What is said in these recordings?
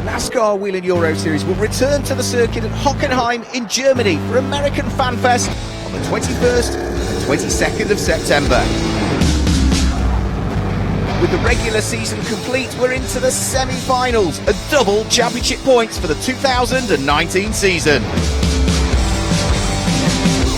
NASCAR Whelen Euro Series will return to the circuit at Hockenheim in Germany for American Fan Fest on the 21st and 22nd of September. With the regular season complete, we're into the semi-finals and double championship points for the 2019 season.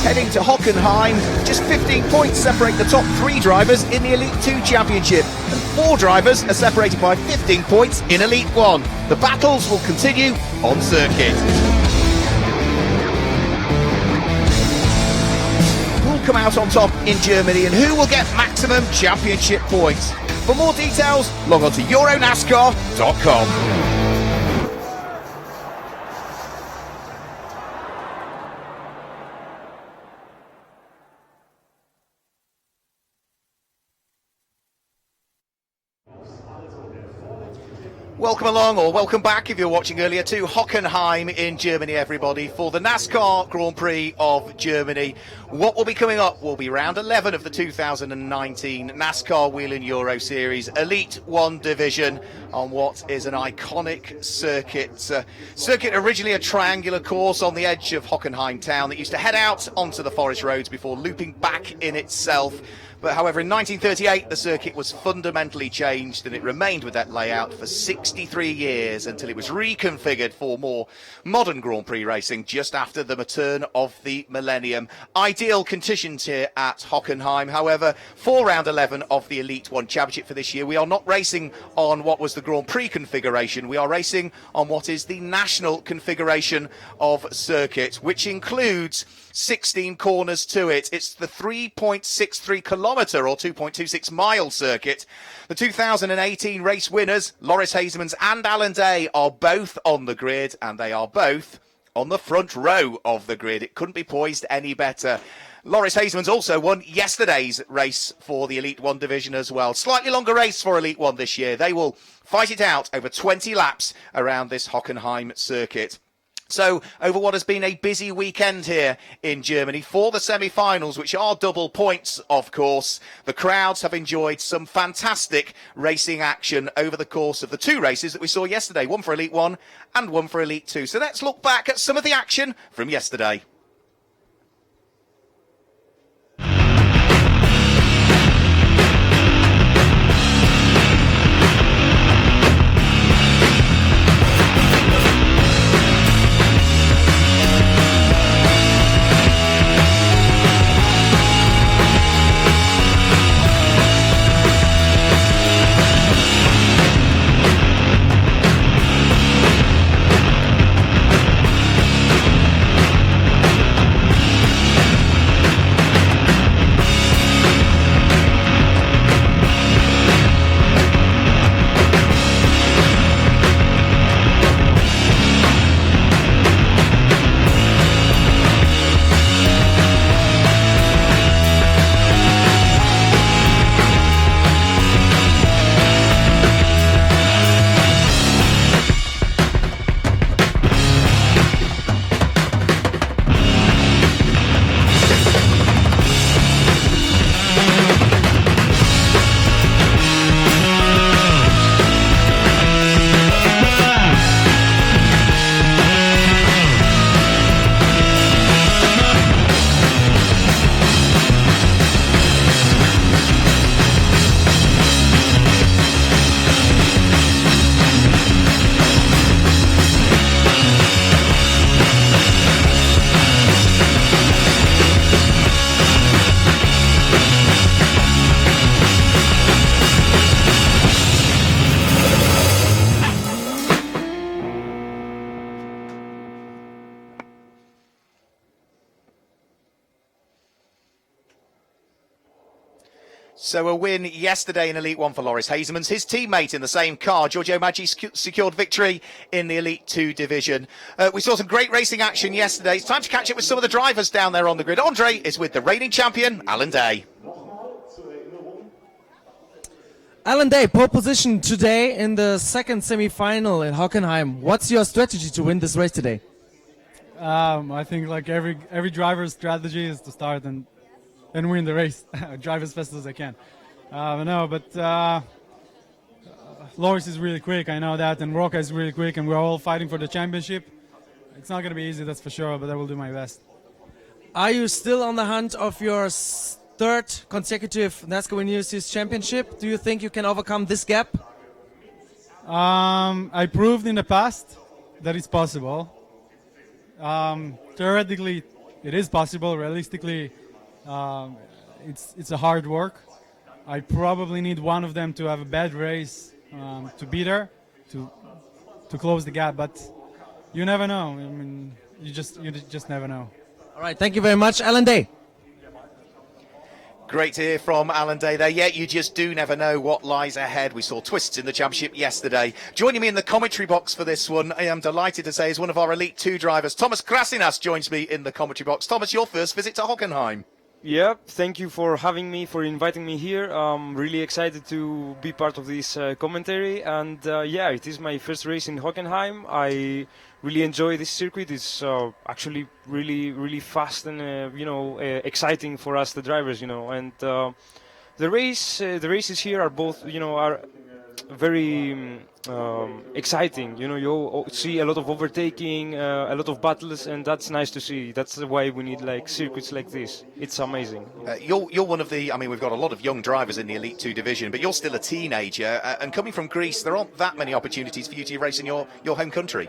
Heading to Hockenheim, just 15 points separate the top 3 drivers in the Elite 2 Championship, and 4 drivers are separated by 15 points in Elite 1. The battles will continue on circuit. Who'll come out on top in Germany and who will get maximum championship points? For more details, log on to EuroNASCAR.com. Welcome along, or welcome back if you're watching earlier, to Hockenheim in Germany, everybody, for the NASCAR Grand Prix of Germany. What will be coming up will be round 11 of the 2019 NASCAR Whelen Euro Series Elite 1 division on what is an iconic circuit. Circuit originally a triangular course on the edge of Hockenheim town that used to head out onto the forest roads before looping back in itself. But however, in 1938, the circuit was fundamentally changed and it remained with that layout for 63 years until it was reconfigured for more modern Grand Prix racing just after the turn of the millennium. Ideal conditions here at Hockenheim. However, for round 11 of the Elite 1 Championship for this year, we are not racing on what was the Grand Prix configuration. We are racing on what is the national configuration of circuit, which includes 16 corners to it. It's the 3.63 kilometre or 2.26 mile circuit. The 2018 race winners, Hezemans and Alain, are both on the grid, and they are both on the front row of the grid. It couldn't be poised any better. Hezemans also won yesterday's race for the Elite 1 division as well. Slightly longer race for Elite 1 this year. They will fight it out over 20 laps around this Hockenheim circuit. So, over what has been a busy weekend here in Germany for the semi-finals, which are double points, of course, the crowds have enjoyed some fantastic racing action over the course of the 2 races that we saw yesterday, one for Elite 1 and one for Elite 2. So let's look back at some of the action from yesterday. So a win yesterday in Elite 1 for Hezemans. His teammate in the same car, Giorgio Maggi, secured victory in the Elite 2 division. We saw some great racing action yesterday. It's time to catch up with some of the drivers down there on the grid. Andre is with the reigning champion, Alain. Alain, pole position today in the second semi-final in Hockenheim. What's your strategy to win this race today? I think like every driver's strategy is to start and win the race. Drive as fast as I can. Loris is really quick, I know that, and Rocca is really quick, and we're all fighting for the championship. It's not going to be easy, that's for sure, but I will do my best. Are you still on the hunt of your third consecutive NASCAR Whelen Euro Series championship? Do you think you can overcome this gap? I proved in the past that it's possible. Theoretically, it is possible. Realistically, it's a hard work. I probably need one of them to have a bad race to beat her, to close the gap. But you never know. I mean, you just never know. All right, thank you very much, Alain Day. Great to hear from Alain Day there. Yeah, you just do never know what lies ahead. We saw twists in the championship yesterday. Joining me in the commentary box for this one, I am delighted to say, is one of our Elite 2 drivers. Thomas Krasinas joins me in the commentary box. Thomas, your first visit to Hockenheim. Yeah, thank you for having me, for inviting me here. I'm really excited to be part of this commentary. And yeah, it is my first race in Hockenheim. I really enjoy this circuit. It's actually really fast and exciting for us, the drivers. And the races here are both are very exciting. You see a lot of overtaking, a lot of battles, and that's nice to see. That's why we need like circuits like this. It's amazing. You're one of the, I mean, we've got a lot of young drivers in the Elite 2 division, but you're still a teenager, and coming from Greece, there aren't that many opportunities for you to race in your home country.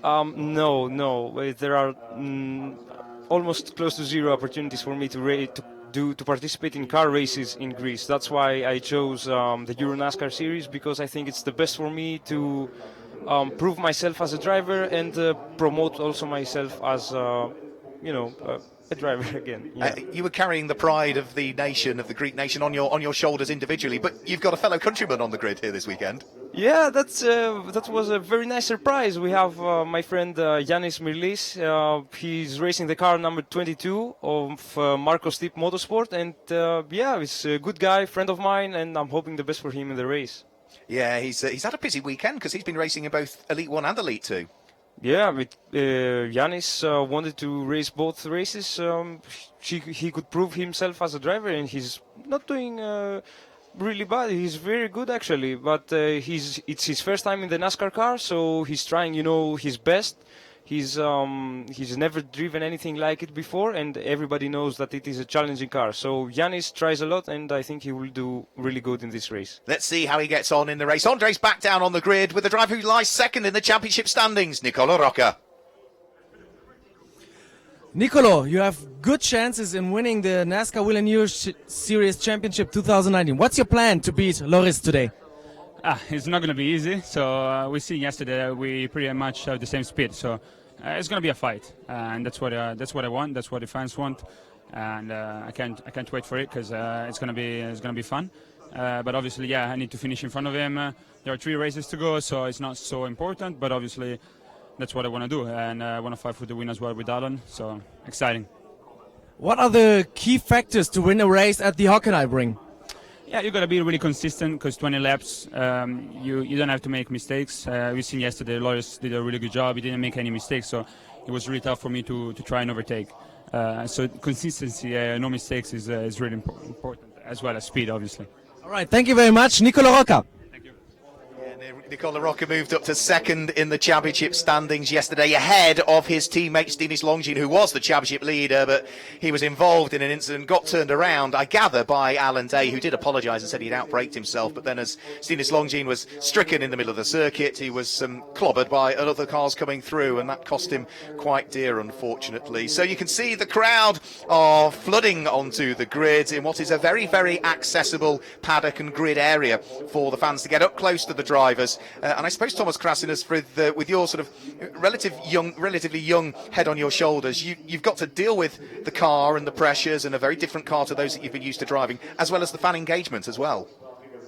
No. There are Almost close to zero opportunities for me to participate in car races in Greece. That's why I chose the Euro NASCAR Series, because I think it's the best for me to prove myself as a driver and promote also myself as a driver again. Yeah. You were carrying the pride of the nation, of the Greek nation, on your shoulders individually, but you've got a fellow countryman on the grid here this weekend. Yeah, that was a very nice surprise. We have my friend Yanis Mirlis. He's racing the car number 22 of Marco Stipp Motorsport, and yeah, he's a good guy, friend of mine, and I'm hoping the best for him in the race. Yeah, he's had a busy weekend because he's been racing in both Elite 1 and Elite 2. Yeah, Yanis wanted to race both races. He could prove himself as a driver, and he's not doing really bad. He's very good actually, but it's his first time in the NASCAR car, so he's trying, his best. He's never driven anything like it before, and everybody knows that it is a challenging car. So Yanis tries a lot, and I think he will do really good in this race. Let's see how he gets on in the race. Andre's back down on the grid with the driver who lies second in the championship standings, Nicolo Rocca. Nicolo, you have good chances in winning the NASCAR Whelen Euro Series Championship 2019. What's your plan to beat Loris today? It's not going to be easy. So we seen yesterday we pretty much have the same speed. So it's going to be a fight, and that's what I want. That's what the fans want, and I can't wait for it because it's going to be fun. But obviously, yeah, I need to finish in front of him. There are 3 races to go, so it's not so important. But obviously, that's what I want to do, and I want to fight for the win as well with Alain. So exciting. What are the key factors to win a race at the Hockenheimring? Yeah, you got to be really consistent because 20 laps, you don't have to make mistakes. We've seen yesterday, Loris did a really good job. He didn't make any mistakes, so it was really tough for me to try and overtake. So consistency, no mistakes is really important, as well as speed, obviously. All right, thank you very much, Nicolo Rocca. Nicolo Rocca moved up to second in the championship standings yesterday, ahead of his teammate Stinis Longin, who was the championship leader, but he was involved in an incident, got turned around, I gather, by Alain Day, who did apologise and said he'd outbraked himself, but then as Stinis Longin was stricken in the middle of the circuit, he was clobbered by other cars coming through, and that cost him quite dear, unfortunately. So you can see the crowd are flooding onto the grid in what is a very, very accessible paddock and grid area for the fans to get up close to the drivers. And I suppose, Thomas Krasinas, with your sort of relatively young head on your shoulders, you've got to deal with the car and the pressures, and a very different car to those that you've been used to driving, as well as the fan engagement as well.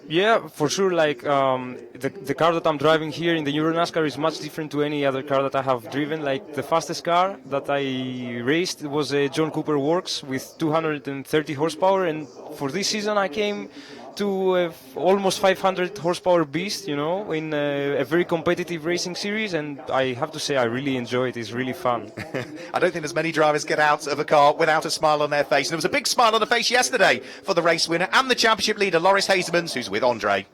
Yeah, for sure. Like the car that I'm driving here in the Euro NASCAR is much different to any other car that I have driven. Like the fastest car that I raced was a John Cooper Works with 230 horsepower, and for this season I came to almost 500 horsepower beast, in a very competitive racing series, and I have to say I really enjoy it. It's really fun. I don't think there's many drivers get out of a car without a smile on their face, and there was a big smile on the face yesterday for the race winner and the championship leader, Loris Hezemans, who's with Andre.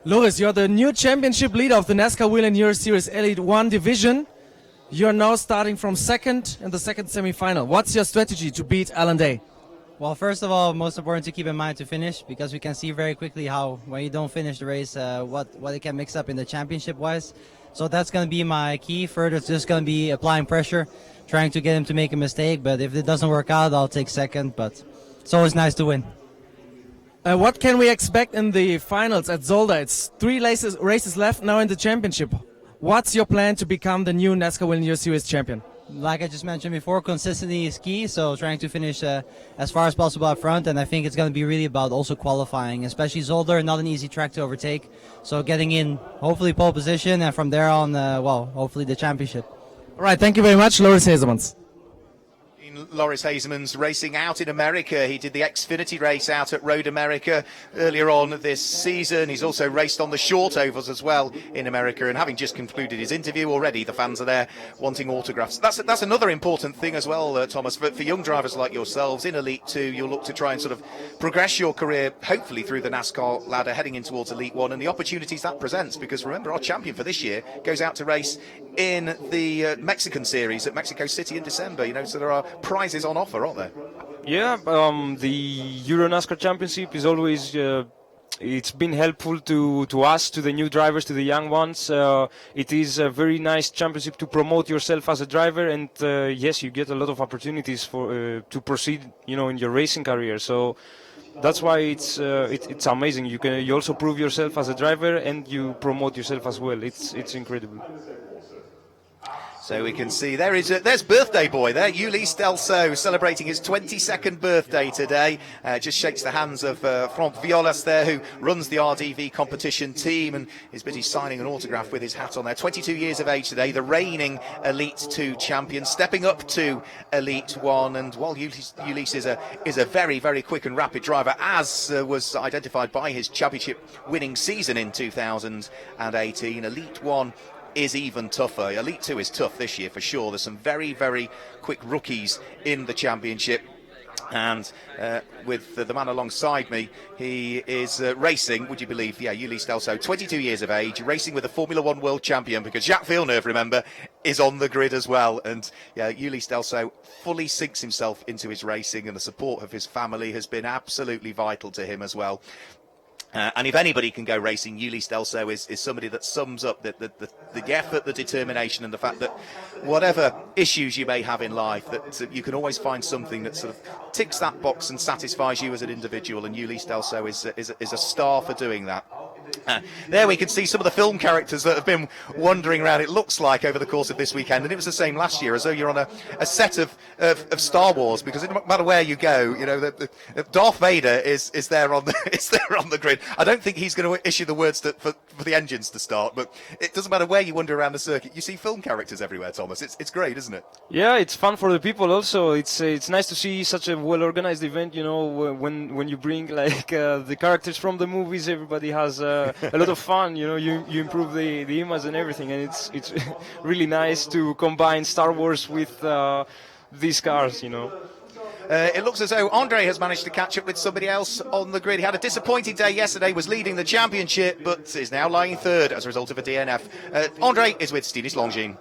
Loris, you're the new championship leader of the NASCAR Whelen Euro Series Elite 1 division. You're now starting from second in the second semi-final. What's your strategy to beat Alain Day? Well, first of all, most important to keep in mind to finish, because we can see very quickly how when you don't finish the race, what it can mix up in the championship-wise. So that's going to be my key. Further, it's just going to be applying pressure, trying to get him to make a mistake. But if it doesn't work out, I'll take second. But it's always nice to win. What can we expect in the finals at Zolder? It's 3 races left now in the championship. What's your plan to become the new NASCAR Whelen Euro Series champion? Like I just mentioned before, consistency is key. So trying to finish as far as possible up front. And I think it's going to be really about also qualifying, especially Zolder, not an easy track to overtake. So getting in, hopefully pole position, and from there on, well, hopefully the championship. All right, thank you very much, Loris Hezemans. Loris Hezemans racing out in America. He did the Xfinity race out at Road America earlier on this season. He's also raced on the short ovals as well in America, and having just concluded his interview already, the fans are there wanting autographs. That's another important thing as well, Thomas, for young drivers like yourselves in Elite 2. You'll look to try and sort of progress your career, hopefully through the NASCAR ladder, heading in towards Elite 1, and the opportunities that presents, because remember, our champion for this year goes out to race in the Mexican series at Mexico City in December, so there are prizes on offer, aren't there? Yeah, the Euro NASCAR Championship is always it's been helpful to us, to the new drivers, to the young ones. It is a very nice championship to promote yourself as a driver, and yes, you get a lot of opportunities for to proceed, in your racing career. So that's why it's amazing. You also prove yourself as a driver, and you promote yourself as well. It's incredible. So we can see there's birthday boy there, Yuli Stelso, celebrating his 22nd birthday today. Just shakes the hands of Franck Violas there, who runs the RDV competition team and is busy signing an autograph with his hat on there. 22 years of age today, the reigning Elite 2 champion, stepping up to Elite 1. And while Ulis is a very, very quick and rapid driver, as was identified by his championship winning season in 2018, Elite 1 is even tougher. Elite 2 is tough this year for sure. There's some very, very quick rookies in the championship. And with the man alongside me, he is racing, would you believe, Yuli Stelso, 22 years of age, racing with the Formula 1 world champion, because Jacques Villeneuve, remember, is on the grid as well. And Yuli Stelso fully sinks himself into his racing, and the support of his family has been absolutely vital to him as well. And if anybody can go racing, Yuli Stelso is somebody that sums up the effort, the determination, and the fact that whatever issues you may have in life, that you can always find something that sort of ticks that box and satisfies you as an individual. And Yuli Stelso is a star for doing that. There we can see some of the film characters that have been wandering around, it looks like, over the course of this weekend, and it was the same last year, as though you're on a set of Star Wars, because it doesn't matter where you go, Darth Vader is there on the grid. I don't think he's going to issue the words for the engines to start, but it doesn't matter where you wander around the circuit, you see film characters everywhere, Thomas. It's great, isn't it? Yeah, it's fun for the people also. It's nice to see such a well-organized event, when you bring the characters from the movies, everybody has a lot of fun, you improve the image and everything, and it's really nice to combine Star Wars with these cars, It looks as though Andre has managed to catch up with somebody else on the grid. He had a disappointing day yesterday, was leading the championship, but is now lying third as a result of a DNF. Andre is with Stinis Longines.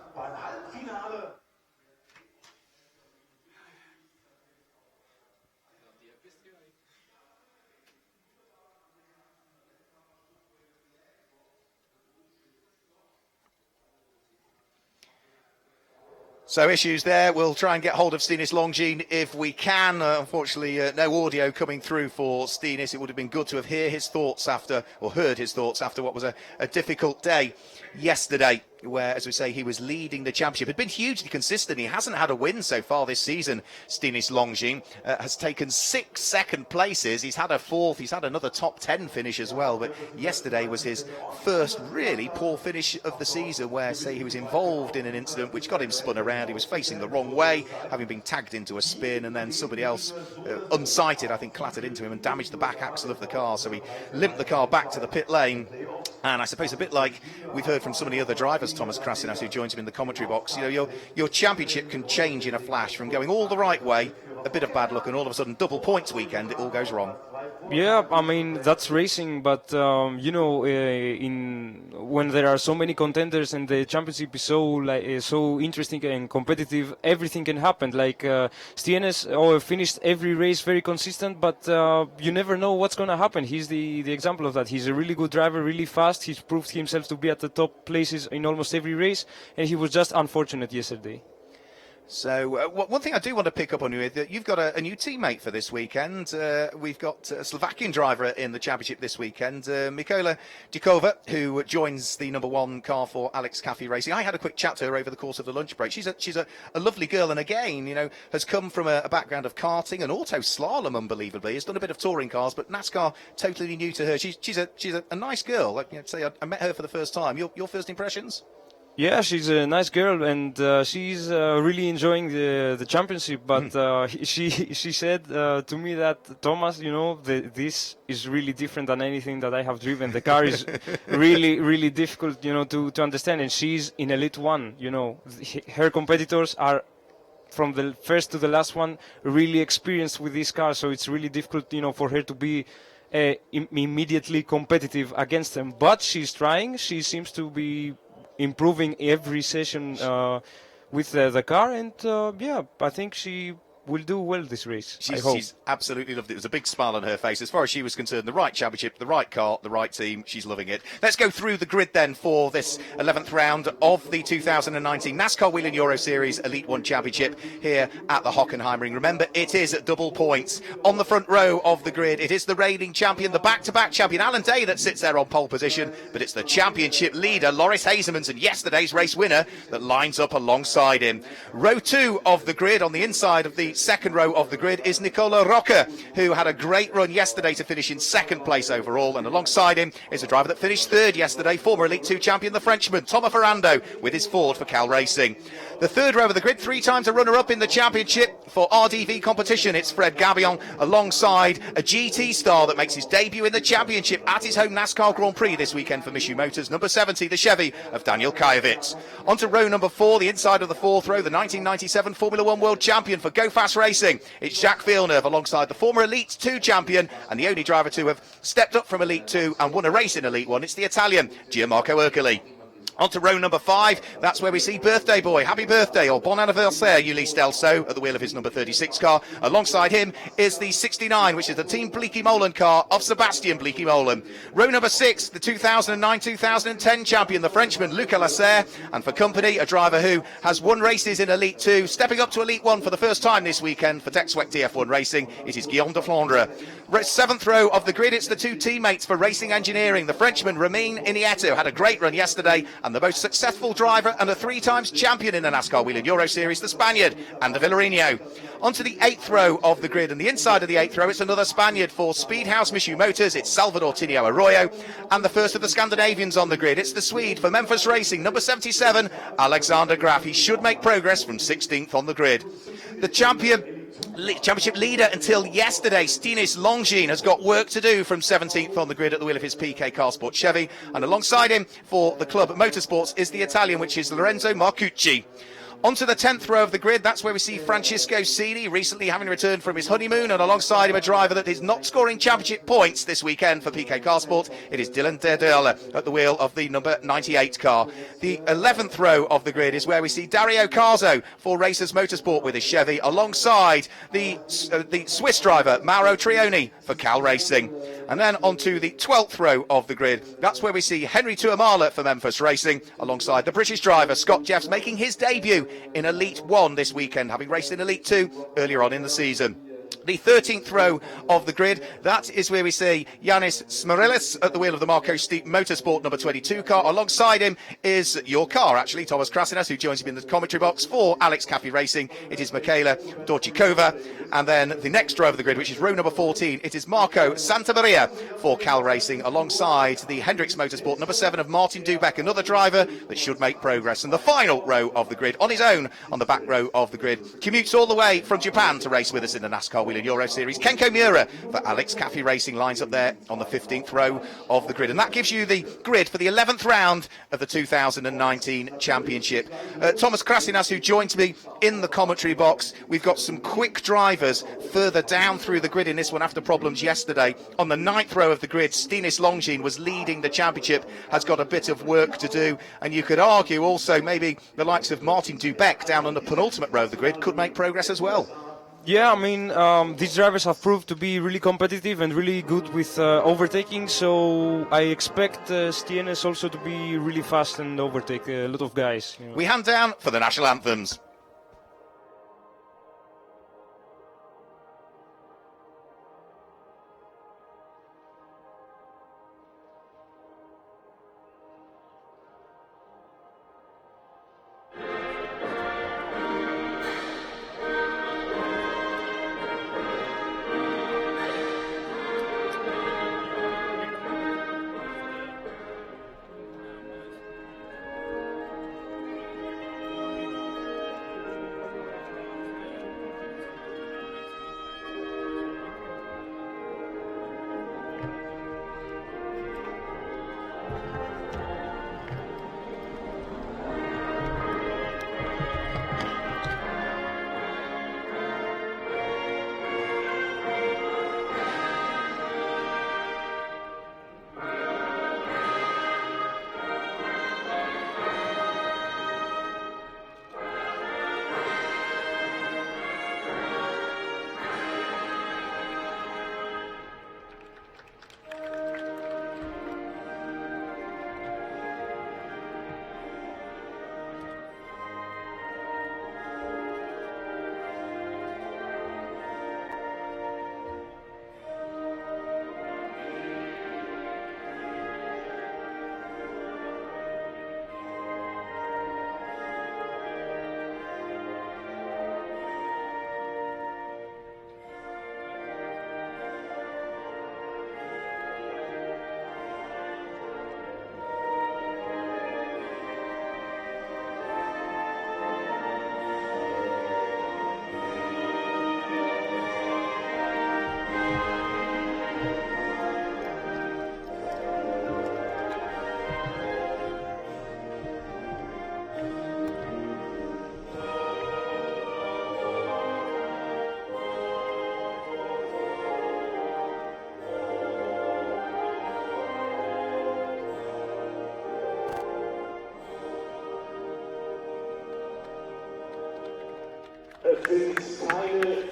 So issues there. We'll try and get hold of Stinis Longines if we can. Unfortunately, no audio coming through for Stinis. It would have been good to have heard his thoughts after what was a difficult day yesterday, where, as we say, he was leading the championship. Had been hugely consistent. He hasn't had a win so far this season. Stinis Longines has taken 6 second places. He's had a 4th. He's had another top 10 finish as well. But yesterday was his first really poor finish of the season, where, say, he was involved in an incident which got him spun around. He was facing the wrong way, having been tagged into a spin, and then somebody else, unsighted, I think, clattered into him and damaged the back axle of the car. So he limped the car back to the pit lane. And I suppose a bit like we've heard from some of the other drivers, Thomas Krasinas, who joins him in the commentary box, your championship can change in a flash, from going all the right way, a bit of bad luck, and all of a sudden double points weekend, it all goes wrong. Yeah, I mean that's racing, but when there are so many contenders and the championship is so interesting and competitive, everything can happen. Like Stienes finished every race very consistent, but you never know what's going to happen. He's the example of that. He's a really good driver, really fast. He's proved himself to be at the top places in almost every race, and he was just unfortunate yesterday. So one thing I do want to pick up on you is that you've got a new teammate for this weekend. We've got a Slovakian driver in the championship this weekend, Mikola Dukova, who joins the number one car for Alex Caffey Racing. I had a quick chat to her over the course of the lunch break. She's a lovely girl, and again, has come from a background of karting and auto slalom, unbelievably. Has done a bit of touring cars, but NASCAR totally new to her. She's a nice girl. Like, say I met her for the first time. Your first impressions? Yeah, she's a nice girl, and she's really enjoying the championship. But she said to me that, Thomas, this is really different than anything that I have driven. The car is really, really difficult, to understand. And she's in Elite One. Her competitors are, from the first to the last one, really experienced with this car. So it's really difficult, for her to be immediately competitive against them. But she's trying. She seems to be improving every session with the car, and I think she will do well this race. She's absolutely loved it. There was a big smile on her face. As far as she was concerned, the right championship, the right car, the right team, she's loving it. Let's go through the grid then for this 11th round of the 2019 NASCAR Whelen Euro Series Elite 1 Championship here at the Hockenheimring. Remember, it is at double points. On the front row of the grid, it is the reigning champion, the back-to-back champion, Alain, that sits there on pole position, but it's the championship leader, Loris Hezemans, and yesterday's race winner that lines up alongside him. Row 2 of the grid, on the inside of the second row of the grid, is Nicolo Rocca, who had a great run yesterday to finish in second place overall, and alongside him is a driver that finished third yesterday, former Elite 2 champion, the Frenchman Thomas Ferrando, with his Ford for Cal Racing. The third row of the grid, 3 times a runner-up in the championship for RDV competition, it's Fred Gabillon, alongside a GT star that makes his debut in the championship at his home NASCAR Grand Prix this weekend for Mishu Motors, number 70, the Chevy of Daniel Kajevitz. On to row number 4, the inside of the fourth row, the 1997 Formula 1 world champion for Go Fast Racing. It's Jacques Villeneuve alongside the former Elite 2 champion and the only driver to have stepped up from Elite 2 and won a race in Elite 1. It's the Italian Gianmarco Ercoli. On to row number 5, that's where we see birthday boy, happy birthday, or bon anniversaire, Ulysse Delso, at the wheel of his number 36 car. Alongside him is the 69, which is the Team Bleekie-Molen car of Sebastian Bleekie-Molen. Row number 6, the 2009-2010 champion, the Frenchman Luca Lasserre, and for company, a driver who has won races in Elite 2, stepping up to Elite 1 for the first time this weekend for Texwec TF1 Racing, it is Guillaume de Flandre. 7th row of the grid, it's the 2 teammates for Racing Engineering, the Frenchman Romain Inieto, had a great run yesterday, and the most successful driver and a 3 times champion in the NASCAR Whelen Euro Series, the Spaniard, Ander Villarino. Onto the 8th row of the grid, and the inside of the 8th row, it's another Spaniard for Speedhouse Mishu Motors, it's Salvador Tinio Arroyo, and the first of the Scandinavians on the grid, it's the Swede for Memphis Racing, number 77, Alexander Graf. He should make progress from 16th on the grid. The championship leader until yesterday, Stinis Longines, has got work to do from 17th on the grid at the wheel of his PK Car Sport Chevy, and alongside him for the Club Motorsports is the Italian, which is Lorenzo Marcucci. Onto the 10th row of the grid, that's where we see Francisco Sini, recently having returned from his honeymoon, and alongside him a driver that is not scoring championship points this weekend for PK Car Sport. It is Dylan Derderle at the wheel of the number 98 car. The 11th row of the grid is where we see Dario Carzo for Racers Motorsport with his Chevy, alongside the Swiss driver Mauro Trioni for Cal Racing. And then onto the 12th row of the grid, that's where we see Henry Tuamala for Memphis Racing, alongside the British driver Scott Jeffs, making his debut in Elite 1 this weekend, having raced in Elite 2 earlier on in the season. The 13th row of the grid, that is where we see Yanis Smarilis at the wheel of the Marco Steep Motorsport number 22 car. Alongside him is your car, actually, Thomas Krasinas, who joins him in the commentary box for Alex Caffey Racing. It is Michaela Dorchikova. And then the next row of the grid, which is row number 14, it is Marco Santamaria for Cal Racing, alongside the Hendricks Motorsport number 7 of Martin Dubeck, another driver that should make progress. And the final row of the grid, on his own, on the back row of the grid, commutes all the way from Japan to race with us in the NASCAR Whelen Euro Series. Kenko Miura for Alex Caffey Racing lines up there on the 15th row of the grid. And that gives you the grid for the 11th round of the 2019 Championship. Thomas Krasinas, who joined me in the commentary box, we've got some quick drivers drivers further down through the grid in this one after problems yesterday. On the 9th row of the grid, Stinis Longines was leading the championship, has got a bit of work to do, and you could argue also maybe the likes of Martin Dubeck down on the penultimate row of the grid could make progress as well. Yeah, I mean, these drivers have proved to be really competitive and really good with overtaking, so I expect Stinis also to be really fast and overtake a lot of guys. You know. We hand down for the national anthems.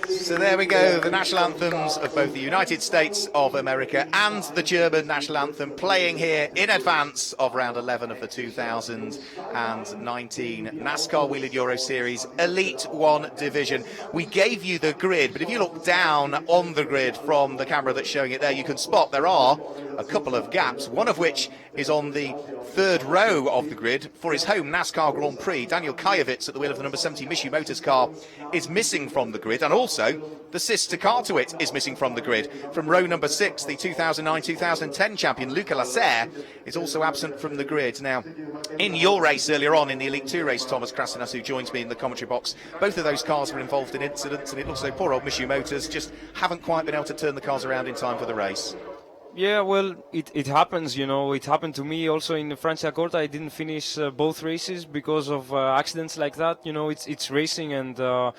So there we go, the national anthems of both the United States of America and the German national anthem playing here in advance of round 11 of the 2019 NASCAR Whelen Euro Series Elite 1 division. We gave you the grid, but if you look down on the grid from the camera that's showing it there, you can spot there are a couple of gaps, one of which is on the third row of the grid for his home NASCAR Grand Prix. Daniel Kajewicz at the wheel of the number 70 Mitsubishi Motors car is missing from the grid, and also the sister car to it is missing from the grid. From row number 6, the 2009-2010 champion Luca Lasser is also absent from the grid. Now, in your race earlier on, in the Elite 2 race, Thomas Krasinas, who joins me in the commentary box, both of those cars were involved in incidents, and it looks like poor old Mitsubishi Motors just haven't quite been able to turn the cars around in time for the race. Yeah, well, it happens, you know. It happened to me also in the Franciacorta. I didn't finish both races because of accidents like that. You know, it's racing, and now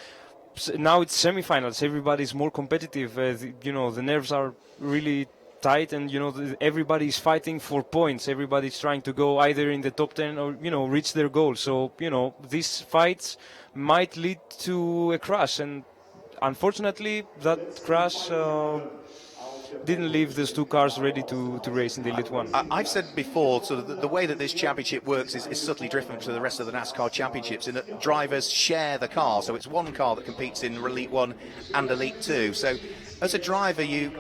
it's semifinals. Everybody's more competitive. You know, the nerves are really tight, and you know, everybody's fighting for points. Everybody's trying to go either in the top 10 or, you know, reach their goal. So, you know, these fights might lead to a crash, and unfortunately, that crash didn't leave those two cars ready to race in the Elite 1. I've said before, sort of the way that this championship works is subtly different to the rest of the NASCAR championships in that drivers share the car. So it's one car that competes in Elite 1 and Elite 2. So as a driver, you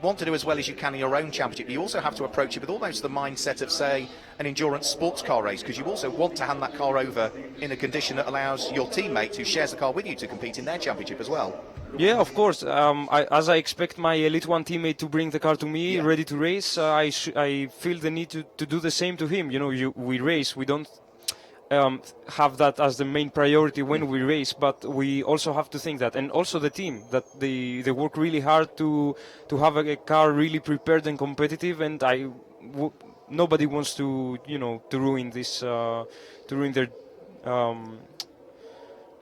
want to do as well as you can in your own championship. You also have to approach it with almost the mindset of, say, an endurance sports car race, because you also want to hand that car over in a condition that allows your teammate who shares the car with you to compete in their championship as well. Yeah, of course. As I expect my Elite 1 teammate to bring the car to me, ready to race, I feel the need to do the same to him. You know, we race. We don't have that as the main priority when we race, but we also have to think that, and also the team, that they work really hard to have a car really prepared and competitive, and nobody wants to, you know, to ruin this, to ruin their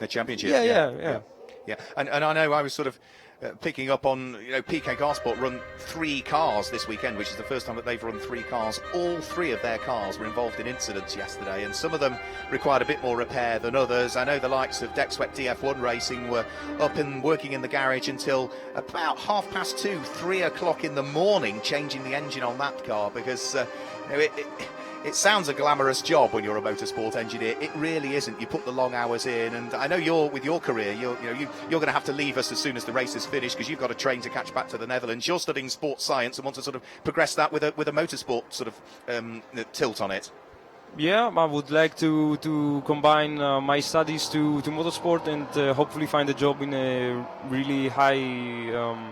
championship. Yeah. Yeah, and I know I was sort of picking up on, PK Carsport run 3 cars this weekend, which is the first time that they've run 3 cars. All 3 of their cars were involved in incidents yesterday, and some of them required a bit more repair than others. I know the likes of Deckswept DF1 Racing were up and working in the garage until about 2:30, 3 o'clock in the morning, changing the engine on that car, because it sounds a glamorous job when you're a motorsport engineer. It really isn't. You put the long hours in, and I know with your career, you're going to have to leave us as soon as the race is finished, because you've got to train to catch back to the Netherlands. You're studying sports science and want to sort of progress that with a motorsport sort of tilt on it. Yeah, I would like to combine my studies to motorsport and hopefully find a job in a really high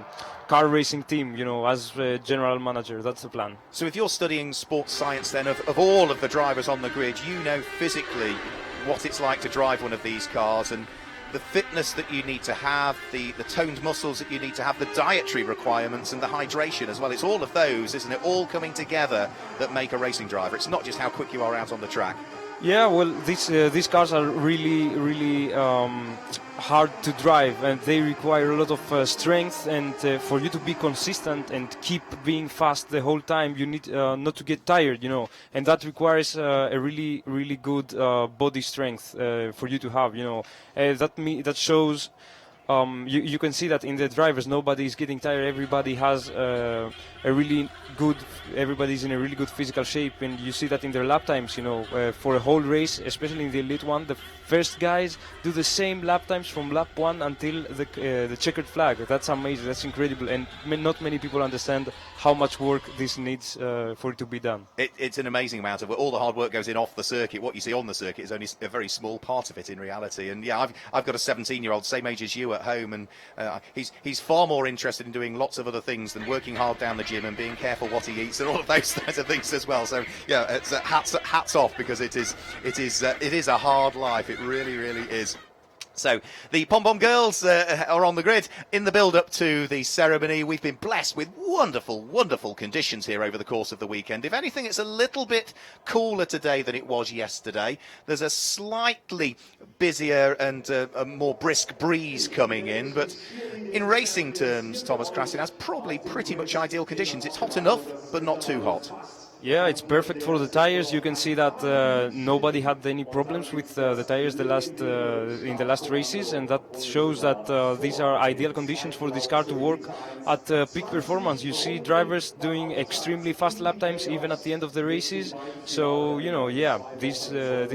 car racing team, as general manager. That's the plan. So if you're studying sports science then, of all of the drivers on the grid, you know physically what it's like to drive one of these cars, and the fitness that you need to have, the toned muscles that you need to have, the dietary requirements and the hydration as well. It's all of those, isn't it, all coming together that make a racing driver. It's not just how quick you are out on the track. Yeah, well, these cars are really hard to drive, and they require a lot of strength. And for you to be consistent and keep being fast the whole time, you need not to get tired, And that requires a really good body strength for you to have, That shows. You can see that in the drivers, nobody is getting tired. Everybody has everybody's in a really good physical shape, and you see that in their lap times. For a whole race, especially in the elite one, the first guys do the same lap times from lap 1 until the checkered flag. That's amazing. That's incredible, and not many people understand how much work this needs for it to be done. It's an amazing amount of all the hard work goes in off the circuit. What you see on the circuit is only a very small part of it in reality. And yeah, I've got a 17-year-old, same age as you, at home, and he's far more interested in doing lots of other things than working hard down the gym and being careful what he eats and all of those kinds of things as well. So yeah, it's hats off, because it is a hard life. It really is. So the Pom Pom girls are on the grid in the build-up to the ceremony. We've been blessed with wonderful conditions here over the course of the weekend. If anything, it's a little bit cooler today than it was yesterday. There's a slightly busier and a more brisk breeze coming in, but in racing terms, Thomas Krassin has probably pretty much ideal conditions. It's hot enough, but not too hot. Yeah, it's perfect for the tires. You can see that nobody had any problems with the tires in the last races, and that shows that these are ideal conditions for this car to work at peak performance. You see drivers doing extremely fast lap times even at the end of the races. So this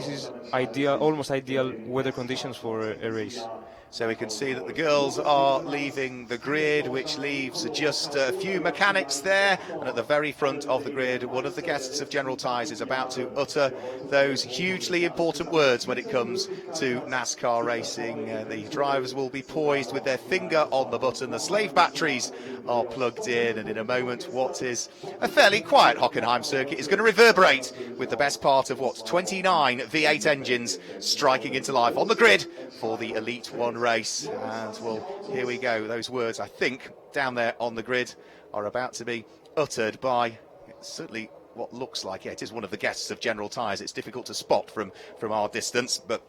is ideal, almost ideal weather conditions for a race. So we can see that the girls are leaving the grid, which leaves just a few mechanics there. And at the very front of the grid, one of the guests of General Tyres is about to utter those hugely important words when it comes to NASCAR racing. The drivers will be poised with their finger on the button. The slave batteries are plugged in, and in a moment, what is a fairly quiet Hockenheim circuit is going to reverberate with the best part of 29 V8 engines striking into life on the grid for the Elite One race. And well, here we go. Those words, I think, down there on the grid are about to be uttered by certainly what looks like it is one of the guests of General Tyres. It's difficult to spot from our distance, but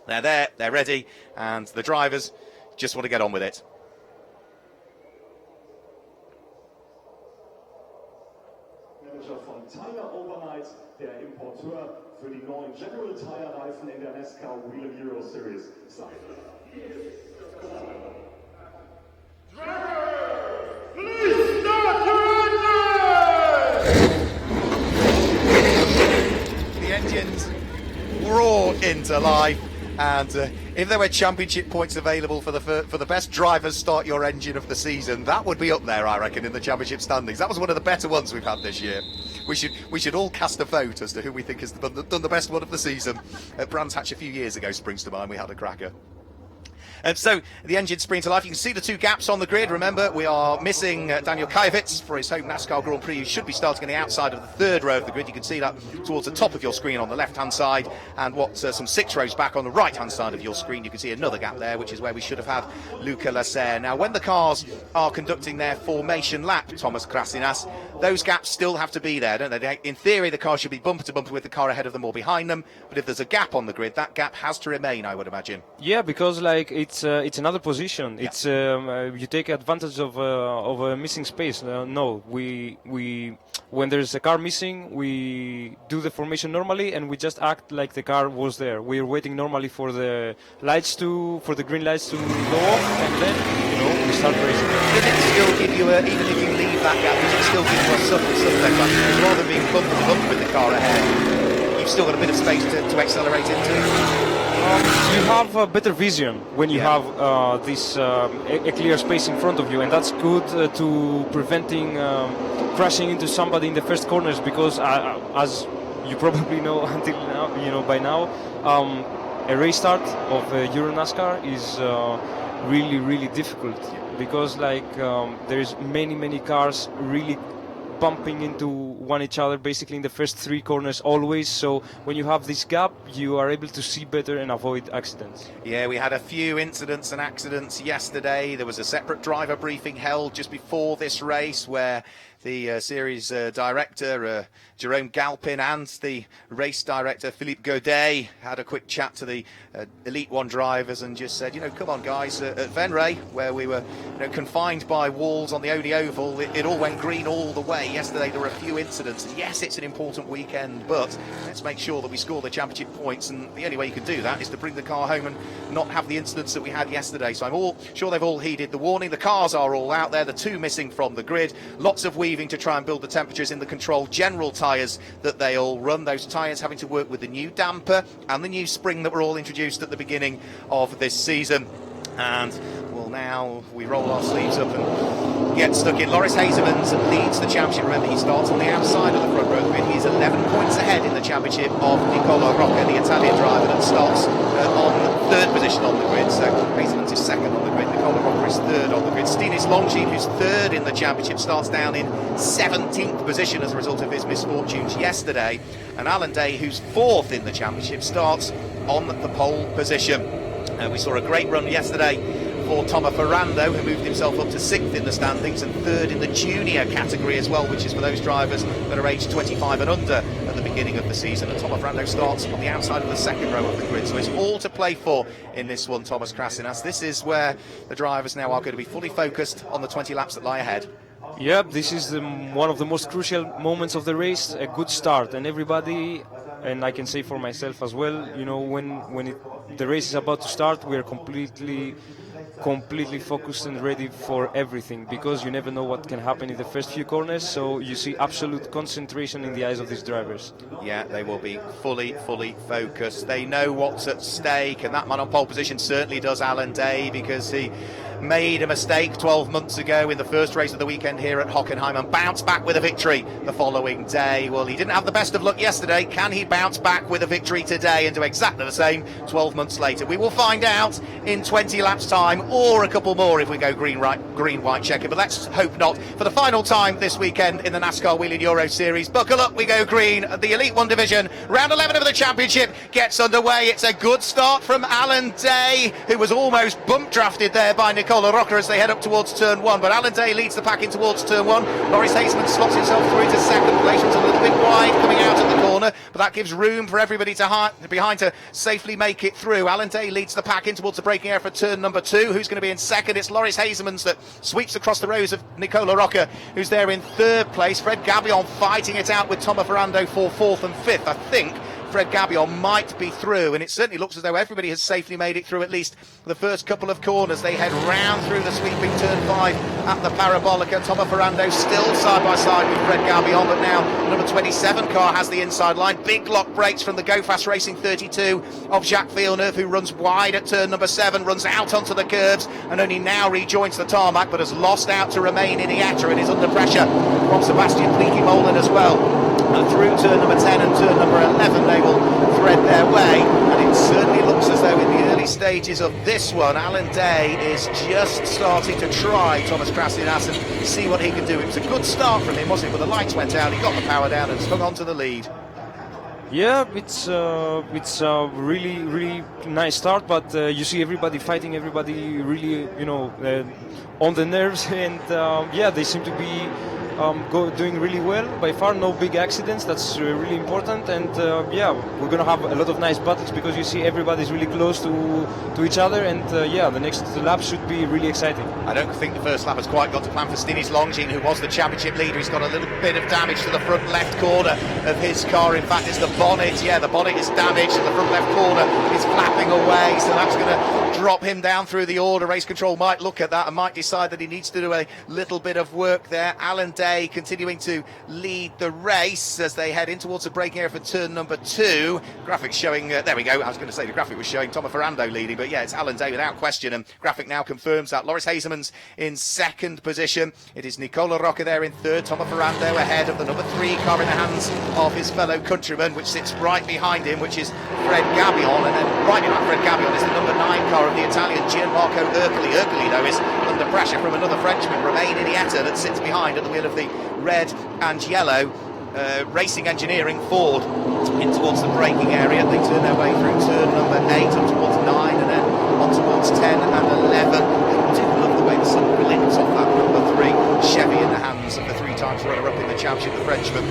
they're there, they're ready, and the drivers just want to get on with it. Manager von Tire Overnight, der Importeur für die neuen General Tire Reifen in der NASCAR Whelen Euro Series. The engines roar into life, and if there were championship points available for the best drivers start your engine of the season, that would be up there, I reckon, in the championship standings. That was one of the better ones we've had this year. We should all cast a vote as to who we think has done the best one of the season. Brands Hatch a few years ago springs to mind. We had a cracker. So the engine spring to life. You can see the two gaps on the grid. Remember, we are missing Daniel Kajevitz for his home NASCAR Grand Prix. He should be starting on the outside of the third row of the grid. You can see that towards the top of your screen on the left-hand side, and some 6 rows back on the right-hand side of your screen. You can see another gap there, which is where we should have had Luca Lasser. Now, when the cars are conducting their formation lap, Thomas Krasinas, those gaps still have to be there, don't they? In theory, the car should be bumper to bumper with the car ahead of them or behind them, but if there's a gap on the grid, that gap has to remain, I would imagine. Yeah, because it's another position. It's you take advantage of a missing space. No, we when there's a car missing, we do the formation normally, and we just act like the car was there. We're waiting normally for the green lights to go off, and then we start racing. Does it still give you even if you leave that gap, does it still give you a subtle advantage? Because rather than being bump to bump with the car ahead, you've still got a bit of space to accelerate into? You have a better vision when you have this a clear space in front of you, and that's good to preventing crashing into somebody in the first corners, because as you probably know until now, by now, a race start of Euro NASCAR is really difficult, because there's many cars really bumping into one each other basically in the first 3 corners always. So when you have this gap, you are able to see better and avoid accidents. Yeah, we had a few incidents and accidents yesterday. There was a separate driver briefing held just before this race where the series director, Jerome Galpin, and the race director, Philippe Godet, had a quick chat to the Elite 1 drivers and just said, come on, guys, at Venray, where we were confined by walls on the only oval, it all went green all the way. Yesterday there were a few incidents, and yes, it's an important weekend, but let's make sure that we score the championship points, and the only way you can do that is to bring the car home and not have the incidents that we had yesterday. So I'm all sure they've all heeded the warning. The cars are all out there, the 2 missing from the grid, lots of weaving to try and build the temperatures in the control general tyres that they all run. Those tyres having to work with the new damper and the new spring that were all introduced at the beginning of this season. And well, now we roll our sleeves up and get stuck in. Loris Hezemans leads the championship. Remember, he starts on the outside of the front row of the grid. He's 11 points ahead in the championship of Nicolo Rocca, the Italian driver that starts on 3rd position on the grid. So Hezemans is 2nd on the grid. Nicolo Rocca is 3rd on the grid. Stinis Longchamp, who's 3rd in the championship, starts down in 17th position as a result of his misfortunes yesterday. And Alain, who's 4th in the championship, starts on the pole position. We saw a great run yesterday for Tomo Ferrando, who moved himself up to 6th in the standings and 3rd in the junior category as well, which is for those drivers that are aged 25 and under at the beginning of the season. And Tomo Ferrando starts on the outside of the 2nd row of the grid, so it's all to play for in this one, Thomas Krasinas. This is where the drivers now are going to be fully focused on the 20 laps that lie ahead. Yeah, this is one of the most crucial moments of the race, a good start, and everybody, and I can say for myself as well, when the race is about to start, we are completely focused and ready for everything, because you never know what can happen in the first few corners, so you see absolute concentration in the eyes of these drivers. Yeah, they will be fully focused. They know what's at stake, and that man on pole position certainly does, Alain, because he made a mistake 12 months ago in the first race of the weekend here at Hockenheim and bounced back with a victory the following day. Well, he didn't have the best of luck yesterday. Can he bounce back with a victory today and do exactly the same 12 months later? We will find out in 20 laps time, or a couple more if we go green, white, checker, but let's hope not. For the final time this weekend in the NASCAR Whelen Euro Series, buckle up, we go green. The Elite 1 division, round 11 of the championship gets underway. It's a good start from Alain, who was almost bump drafted there by Nicolo Rocca as they head up towards turn 1, but Alain leads the pack in towards turn 1. Loris Hezemans slots himself through into 2nd place. It's a little bit wide coming out at the corner, but that gives room for everybody behind to safely make it through. Alain leads the pack in towards the braking area for turn number 2. Who's going to be in 2nd? It's Loris Hezemans that sweeps across the rows of Nicolo Rocca, who's there in 3rd place. Fred Gabion fighting it out with Tomo Ferrando for 4th and 5th. I think Fred Gabion might be through, and it certainly looks as though everybody has safely made it through at least the first couple of corners. They head round through the sweeping turn 5 at the Parabolica. Tomo Ferrando still side by side with Fred Gabion, but now number 27 car has the inside line. Big lock brakes from the Go Fast Racing 32 of Jacques Villeneuve, who runs wide at turn number 7, runs out onto the curbs and only now rejoins the tarmac, but has lost out to remain in Iata and is under pressure from Sebastian Pleeky-Molen as well. And through turn number 10 and turn number 11 they will thread their way, and it certainly looks as though in the early stages of this one Alain is just starting to try Thomas Krasinas and see what he can do. It was a good start from him, wasn't it? But the lights went out, he got the power down and hung on to the lead. Yeah, it's a really nice start, but you see everybody fighting, everybody really on the nerves, and yeah, they seem to be doing really well. By far, no big accidents. That's really important. And yeah, we're gonna have a lot of nice battles because you see everybody's really close to each other. And yeah, the next lap should be really exciting. I don't think the first lap has quite got to plan for Stinis Longin, who was the championship leader. He's got a little bit of damage to the front left corner of his car. In fact, it's the bonnet. Yeah, the bonnet is damaged and the front left corner is flapping away. So that's going to drop him down through the order. Race control might look at that and might decide that he needs to do a little bit of work there. Alain continuing to lead the race as they head in towards the braking area for turn number 2. Graphic showing, there we go, I was going to say the graphic was showing Thomas Ferrando leading, but yeah, it's Alain without question, and graphic now confirms that. Loris Hezemans in second position. It is Nicolo Rocca there in third. Thomas Ferrando ahead of the number 3 car in the hands of his fellow countryman, which sits right behind him, which is Fred Gabion, and then right behind Fred Gabion is the number 9 car of the Italian Gianmarco Ercoli. Ercoli, though, is under pressure from another Frenchman, Romain Iniesta, that sits behind at the wheel of the red and yellow Racing Engineering Ford in towards the braking area. They turn their way through turn number 8 up towards 9 and then on towards 10 and 11. I do love the way the sun glints off that number 3 Chevy in the hands of the 3 times runner-up in the championship, the Frenchman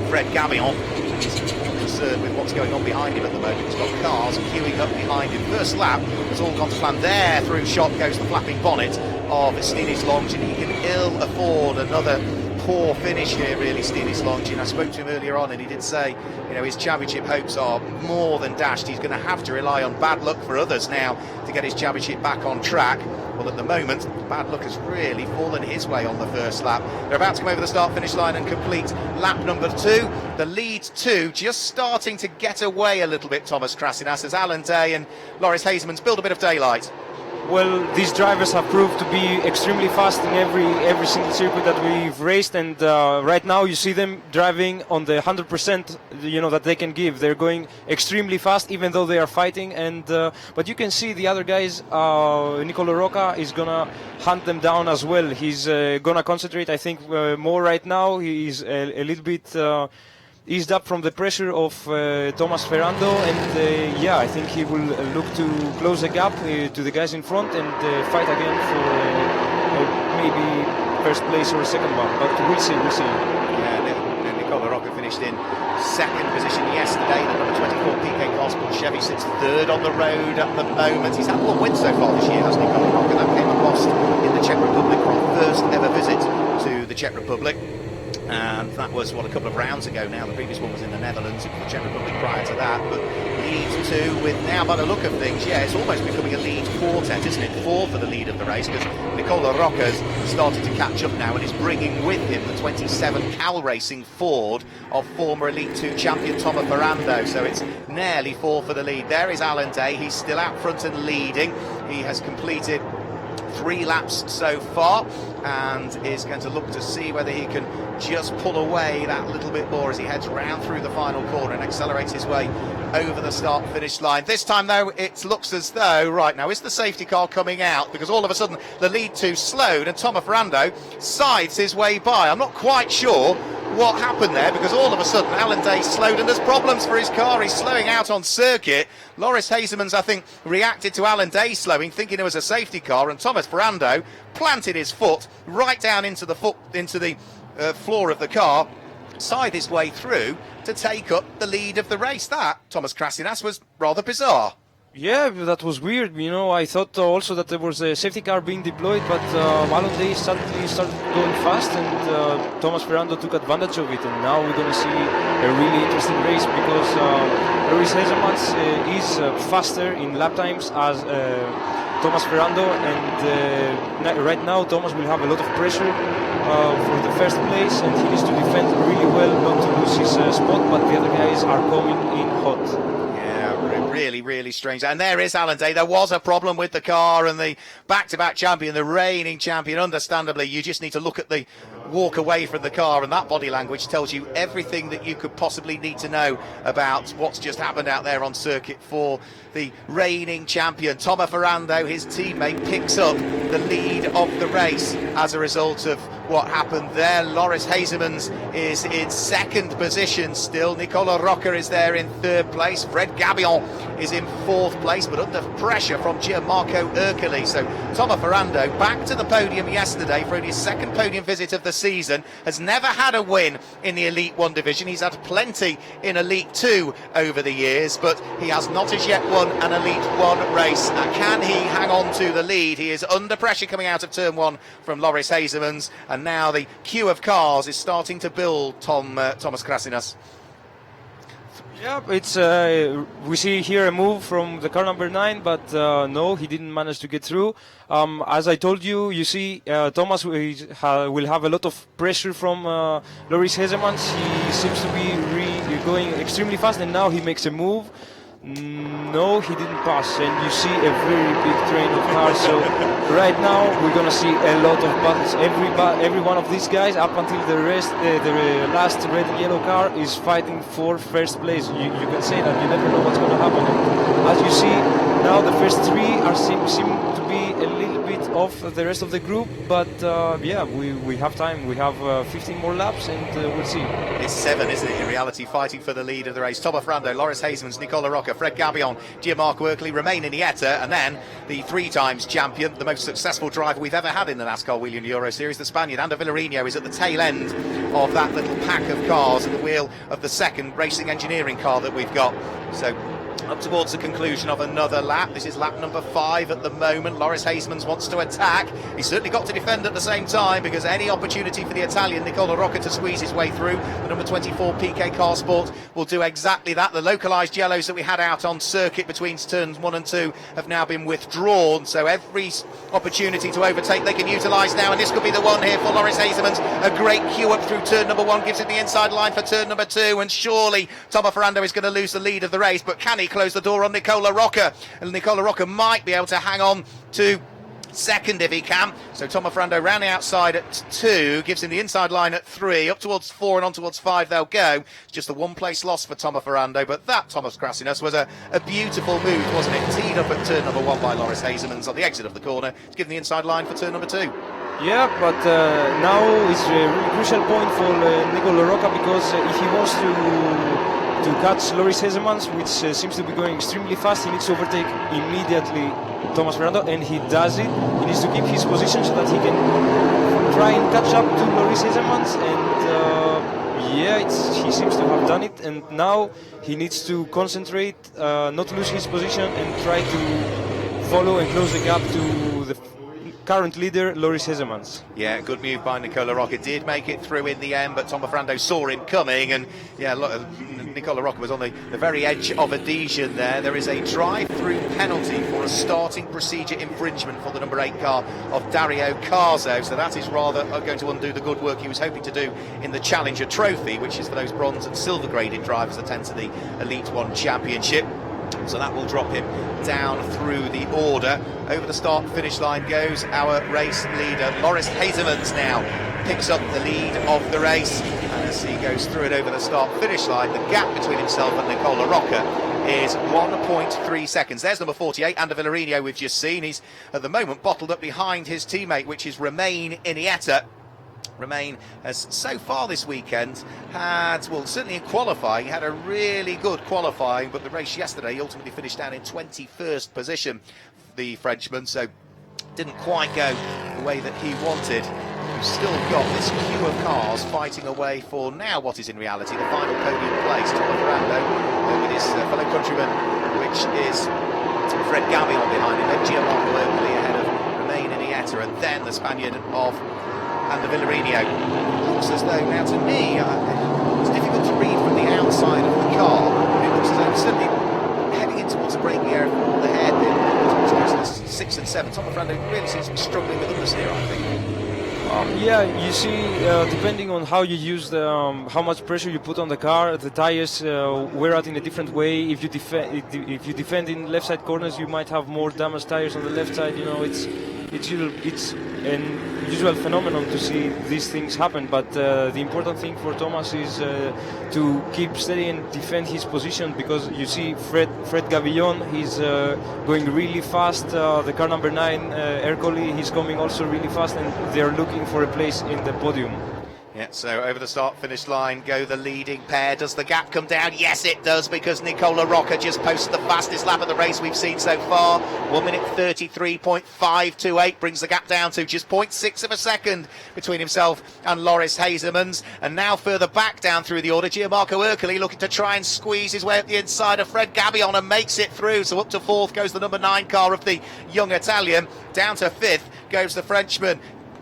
Fred Gabion. He's concerned with what's going on behind him at the moment. He's got cars queuing up behind him. First lap has all gone to plan. There through shot goes the flapping bonnet of Stinis Longin. He can ill afford another poor finish here, really, Stinis Longin. I spoke to him earlier on and he did say, you know, his championship hopes are more than dashed. He's going to have to rely on bad luck for others now to get his championship back on track. Well, at the moment, bad luck has really fallen his way on the first lap. They're about to come over the start-finish line and complete lap number 2. The lead 2 just starting to get away a little bit, Thomas Krasinas, as Alain and Loris Hezemans build a bit of daylight. Well, these drivers have proved to be extremely fast in every single circuit that we've raced, and right now you see them driving on the 100%, you know, that they can give. They're going extremely fast, even though they are fighting. And but you can see the other guys. Nicolo Rocca is gonna hunt them down as well. He's gonna concentrate, I think, more right now. He's a little bit eased up from the pressure of Thomas Ferrando, and yeah, I think he will look to close the gap to the guys in front and fight again for maybe first place or second one, but we'll see. Yeah, Nicolo Rocca finished in second position yesterday. The number 24 PK Cosmo Chevy sits third on the road at the moment. He's had 1 win so far this year, hasn't he, Nicolo Rocca? That came across in the Czech Republic for our first ever visit to the Czech Republic. And that was, a couple of rounds ago now. The previous one was in the Netherlands, the Czech Republic prior to that. But lead 2 with now, by the look of things, yeah, it's almost becoming a lead quartet, isn't it? 4 for the lead of the race, because Nicolo Rocca's started to catch up now and is bringing with him the 27 Cal Racing Ford of former Elite 2 champion Thomas Ferrando. So it's nearly 4 for the lead. There is Alain. He's still out front and leading. He has completed 3 laps so far and is going to look to see whether he can just pull away that little bit more as he heads round through the final corner and accelerates his way over the start-finish line. This time, though, it looks as though, right now, is the safety car coming out? Because all of a sudden, the lead 2 slowed and Thomas Ferrando sides his way by. I'm not quite sure what happened there, because all of a sudden Alain slowed and there's problems for his car. He's slowing out on circuit. Loris Hezemans, I think, reacted to Alain slowing, thinking it was a safety car, and Thomas Ferrando planted his foot right down into the floor of the car, side his way through to take up the lead of the race. That, Thomas Krasinas, was rather bizarre. Yeah, that was weird. You know, I thought also that there was a safety car being deployed, but Alain suddenly started going fast, and Thomas Ferrando took advantage of it. And now we're going to see a really interesting race because Loris Hezemans is faster in lap times as Thomas Ferrando, and right now Thomas will have a lot of pressure for the first place, and he needs to defend really well not to lose his spot, but the other guys are coming in hot. Really strange. And there is Alain. There was a problem with the car, and the back-to-back champion, the reigning champion, understandably, you just need to look at the walk away from the car, and that body language tells you everything that you could possibly need to know about what's just happened out there on circuit for the reigning champion. Thomas Ferrando, his teammate, picks up the lead of the race as a result of what happened there. Loris Hezemans is in second position still. Nicolo Rocca is there in third place. Fred Gabion is in fourth place, but under pressure from Gianmarco Ercoli. So Tomo Ferrando back to the podium yesterday for only his second podium visit of the season. Has never had a win in the Elite 1 division. He's had plenty in Elite 2 over the years, but he has not as yet won an Elite 1 race. Can he hang on to the lead? He is under pressure coming out of turn 1 from Loris Hezemans, and now the queue of cars is starting to build, Thomas Krasinas. Yeah, it's we see here a move from the car number 9, but no, he didn't manage to get through. As I told you, you see Thomas will have a lot of pressure from Loris Hezemans. He seems to be going extremely fast, and now he makes a move. No, he didn't pass, and you see a very big train of cars. So right now we're gonna see a lot of battles. Every one of these guys, up until the last red and yellow car, is fighting for first place. You can say that you never know what's gonna happen. And as you see now, the first three seem to be a little bit off the rest of the group, but yeah, we have time. We have 15 more laps, and we'll see. It's 7, isn't it, in reality, fighting for the lead of the race. Tomo Ferrando, Loris Hezemans, Nicolo Rocca, Fred Gabion, Gianmarco Ercoli remain in Ieta, and then the 3 times champion, the most successful driver we've ever had in the NASCAR Whelen Euro Series, the Spaniard Ander Villarino, is at the tail end of that little pack of cars at the wheel of the second racing engineering car that we've got. So up towards the conclusion of another lap. This is lap number 5 at the moment. Loris Hezemans wants to attack. He's certainly got to defend at the same time, because any opportunity for the Italian Nicolo Rocca to squeeze his way through, the number 24 PK Car Sport will do exactly that. The localised yellows that we had out on circuit between turns 1 and 2 have now been withdrawn, so every opportunity to overtake they can utilise now, and this could be the one here for Loris Hezemans. A great queue up through turn number 1 gives him the inside line for turn number 2, and surely Tomo Ferrando is going to lose the lead of the race, but can he close the door on Nicolo Rocca? And Nicolo Rocca might be able to hang on to second if he can. So Tomo Ferrando round the outside at 2, gives him the inside line at 3, up towards 4 and on towards 5 they'll go. It's just a 1-place loss for Tomo Ferrando, but that, Thomas Krasinas, was a beautiful move, wasn't it? Teed up at turn number 1 by Loris Hezemans on the exit of the corner. It's given the inside line for turn number 2. Yeah, but now it's a really crucial point for Nicolo Rocca, because if he wants to catch Loris Hezemans, which seems to be going extremely fast, he needs to overtake immediately Thomas Ferrando, and he does it. He needs to keep his position so that he can try and catch up to Loris Hezemans, and yeah, he seems to have done it, and now he needs to concentrate, not lose his position, and try to follow and close the gap to the current leader, Loris Hezemans. Yeah, good move by Nicolo Rocca. Did make it through in the end, but Tomo Ferrando saw him coming, and yeah, Nicolo Rocca was on the very edge of adhesion there. There is a drive-through penalty for a starting procedure infringement for the number 8 car of Dario Carzo, so that is rather going to undo the good work he was hoping to do in the Challenger Trophy, which is for those bronze and silver graded drivers that enter the Elite 1 Championship. So that will drop him down through the order. Over the start-finish line goes our race leader. Loris Hezemans now picks up the lead of the race. And as he goes through it over the start-finish line, the gap between himself and Nicolo Rocca is 1.3 seconds. There's number 48, Ander Villarino, we've just seen. He's at the moment bottled up behind his teammate, which is Romain Iniesta. Romain has so far this weekend had, well, certainly in qualifying, had a really good qualifying, but the race yesterday he ultimately finished down in 21st position, the Frenchman, so didn't quite go the way that he wanted. We've still got this queue of cars fighting away for now what is in reality the final podium place. Tomo Ferrando with his fellow countryman, which is Fred Gabion behind him, then Gianmarco Ercoli ahead of Romain Iniesta, and then the Spaniard of Ander Villarino. It looks as though, now to me, it's difficult to read from the outside of the car, but it looks as though certainly heading in towards the braking area for the hairpin, towards 6 and 7. Tomo Ferrando really seems to be struggling with understeer, I think. Yeah, you see, depending on how you use the, how much pressure you put on the car, the tires wear out in a different way. If you defend in left side corners, you might have more damaged tires on the left side. You know, it's an usual phenomenon to see these things happen. But the important thing for Thomas is to keep steady and defend his position, because you see Fred Gavillon, he's going really fast. The car number 9, Ercole, he's coming also really fast, and they're looking for a place in the podium. Yeah, so over the start-finish line go the leading pair. Does the gap come down? Yes, it does, because Nicolo Rocca just posted the fastest lap of the race we've seen so far. 1 minute 33.528 brings the gap down to just 0.6 of a second between himself and Loris Hezemans. And now further back down through the order, Gianmarco Ercole looking to try and squeeze his way up the inside of Fred Gavillon and makes it through. So up to 4th goes the number 9 car of the young Italian. Down to 5th goes the Frenchman,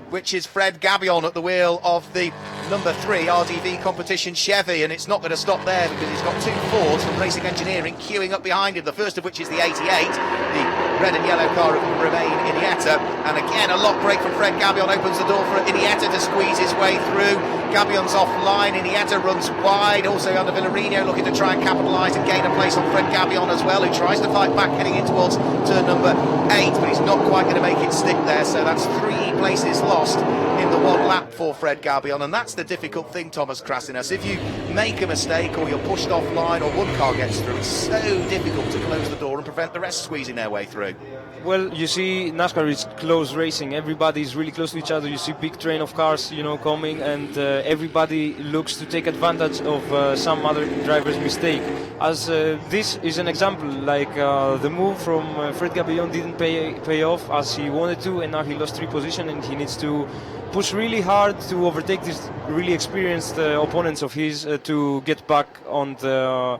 which is Fred Gavillon at the wheel of the number 3 RDV competition Chevy, and it's not going to stop there, because he's got 2 Fords from Racing Engineering queuing up behind him, the first of which is the 88, the red and yellow car of Romain Iniesta, and again a lock break from Fred Gavillon opens the door for Iniesta to squeeze his way through. Gavillon's offline, Iniesta runs wide, also under Villarino looking to try and capitalise and gain a place on Fred Gavillon as well, who tries to fight back heading in towards turn number 8, but he's not quite going to make it stick there, so that's 3 places lost in the 1 lap for Fred Gavillon. And that's the difficult thing, Thomas Krasinas. If you make a mistake or you're pushed offline or one car gets through, it's so difficult to close the door and prevent the rest squeezing their way through. Well, you see, NASCAR is close racing. Everybody is really close to each other. You see big train of cars, coming, and everybody looks to take advantage of some other driver's mistake. As this is an example, like the move from Fred Gavillon didn't pay off as he wanted to, and now he lost 3 positions, and he needs to push really hard to overtake these really experienced opponents of his to get back on the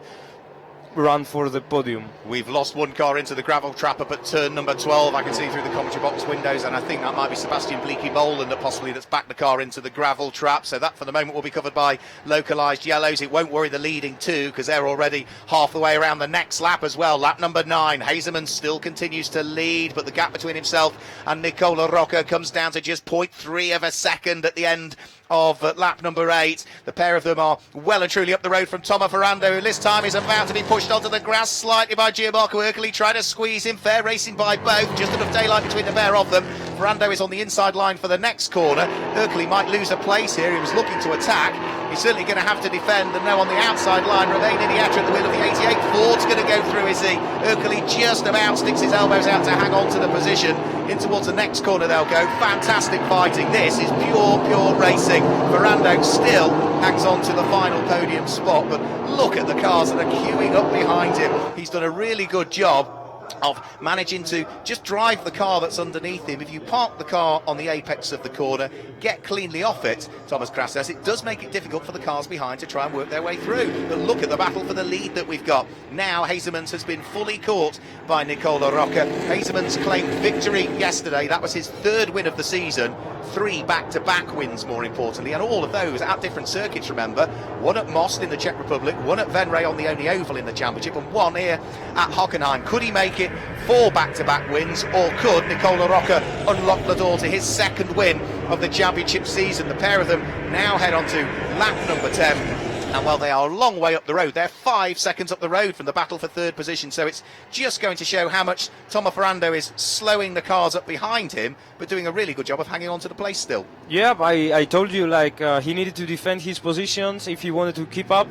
run for the podium. We've lost 1 car into the gravel trap up at turn number 12. I can see through the commentary box windows, and I think that might be Sebastian Bleekie-Boland that's backed the car into the gravel trap. So that for the moment will be covered by localised yellows. It won't worry the leading 2, because they're already half the way around the next lap as well. Lap number 9, Hezemans still continues to lead, but the gap between himself and Nicolo Rocca comes down to just 0.3 of a second at the end of lap number 8. The pair of them are well and truly up the road from Tomo Ferrando, who this time is about to be pushed onto the grass slightly by Gianmarco Ercole, trying to squeeze him. Fair racing by both, just enough daylight between the pair of them. Ferrando is on the inside line for the next corner. Ercole might lose a place here. He was looking to attack. He's certainly going to have to defend, and now on the outside line, Romain Iniesta at the wheel of the 88. Ford's going to go through, is he? Ercole just about sticks his elbows out to hang on to the position. In towards the next corner they'll go. Fantastic fighting. This is pure racing. Ferrando still hangs on to the final podium spot, but look at the cars that are queuing up behind him. He's done a really good job of managing to just drive the car that's underneath him. If you park the car on the apex of the corner, get cleanly off it, Thomas Krass says, it does make it difficult for the cars behind to try and work their way through. But look at the battle for the lead that we've got. Now Hezemans has been fully caught by Nicolo Rocca. Hezemans claimed victory yesterday. That was his 3rd win of the season. 3 back-to-back wins, more importantly, and all of those at different circuits, remember. 1 at Most in the Czech Republic, 1 at Venray on the only oval in the championship, and 1 here at Hockenheim. Could he make it 4 back-to-back wins, or could Nicolo Rocca unlock the door to his 2nd win of the championship season? The pair of them now head on to lap number 10. And while they are a long way up the road, they're 5 seconds up the road from the battle for 3rd position. So it's just going to show how much Tomo Ferrando is slowing the cars up behind him, but doing a really good job of hanging on to the place still. Yeah, I told you, he needed to defend his positions if he wanted to keep up.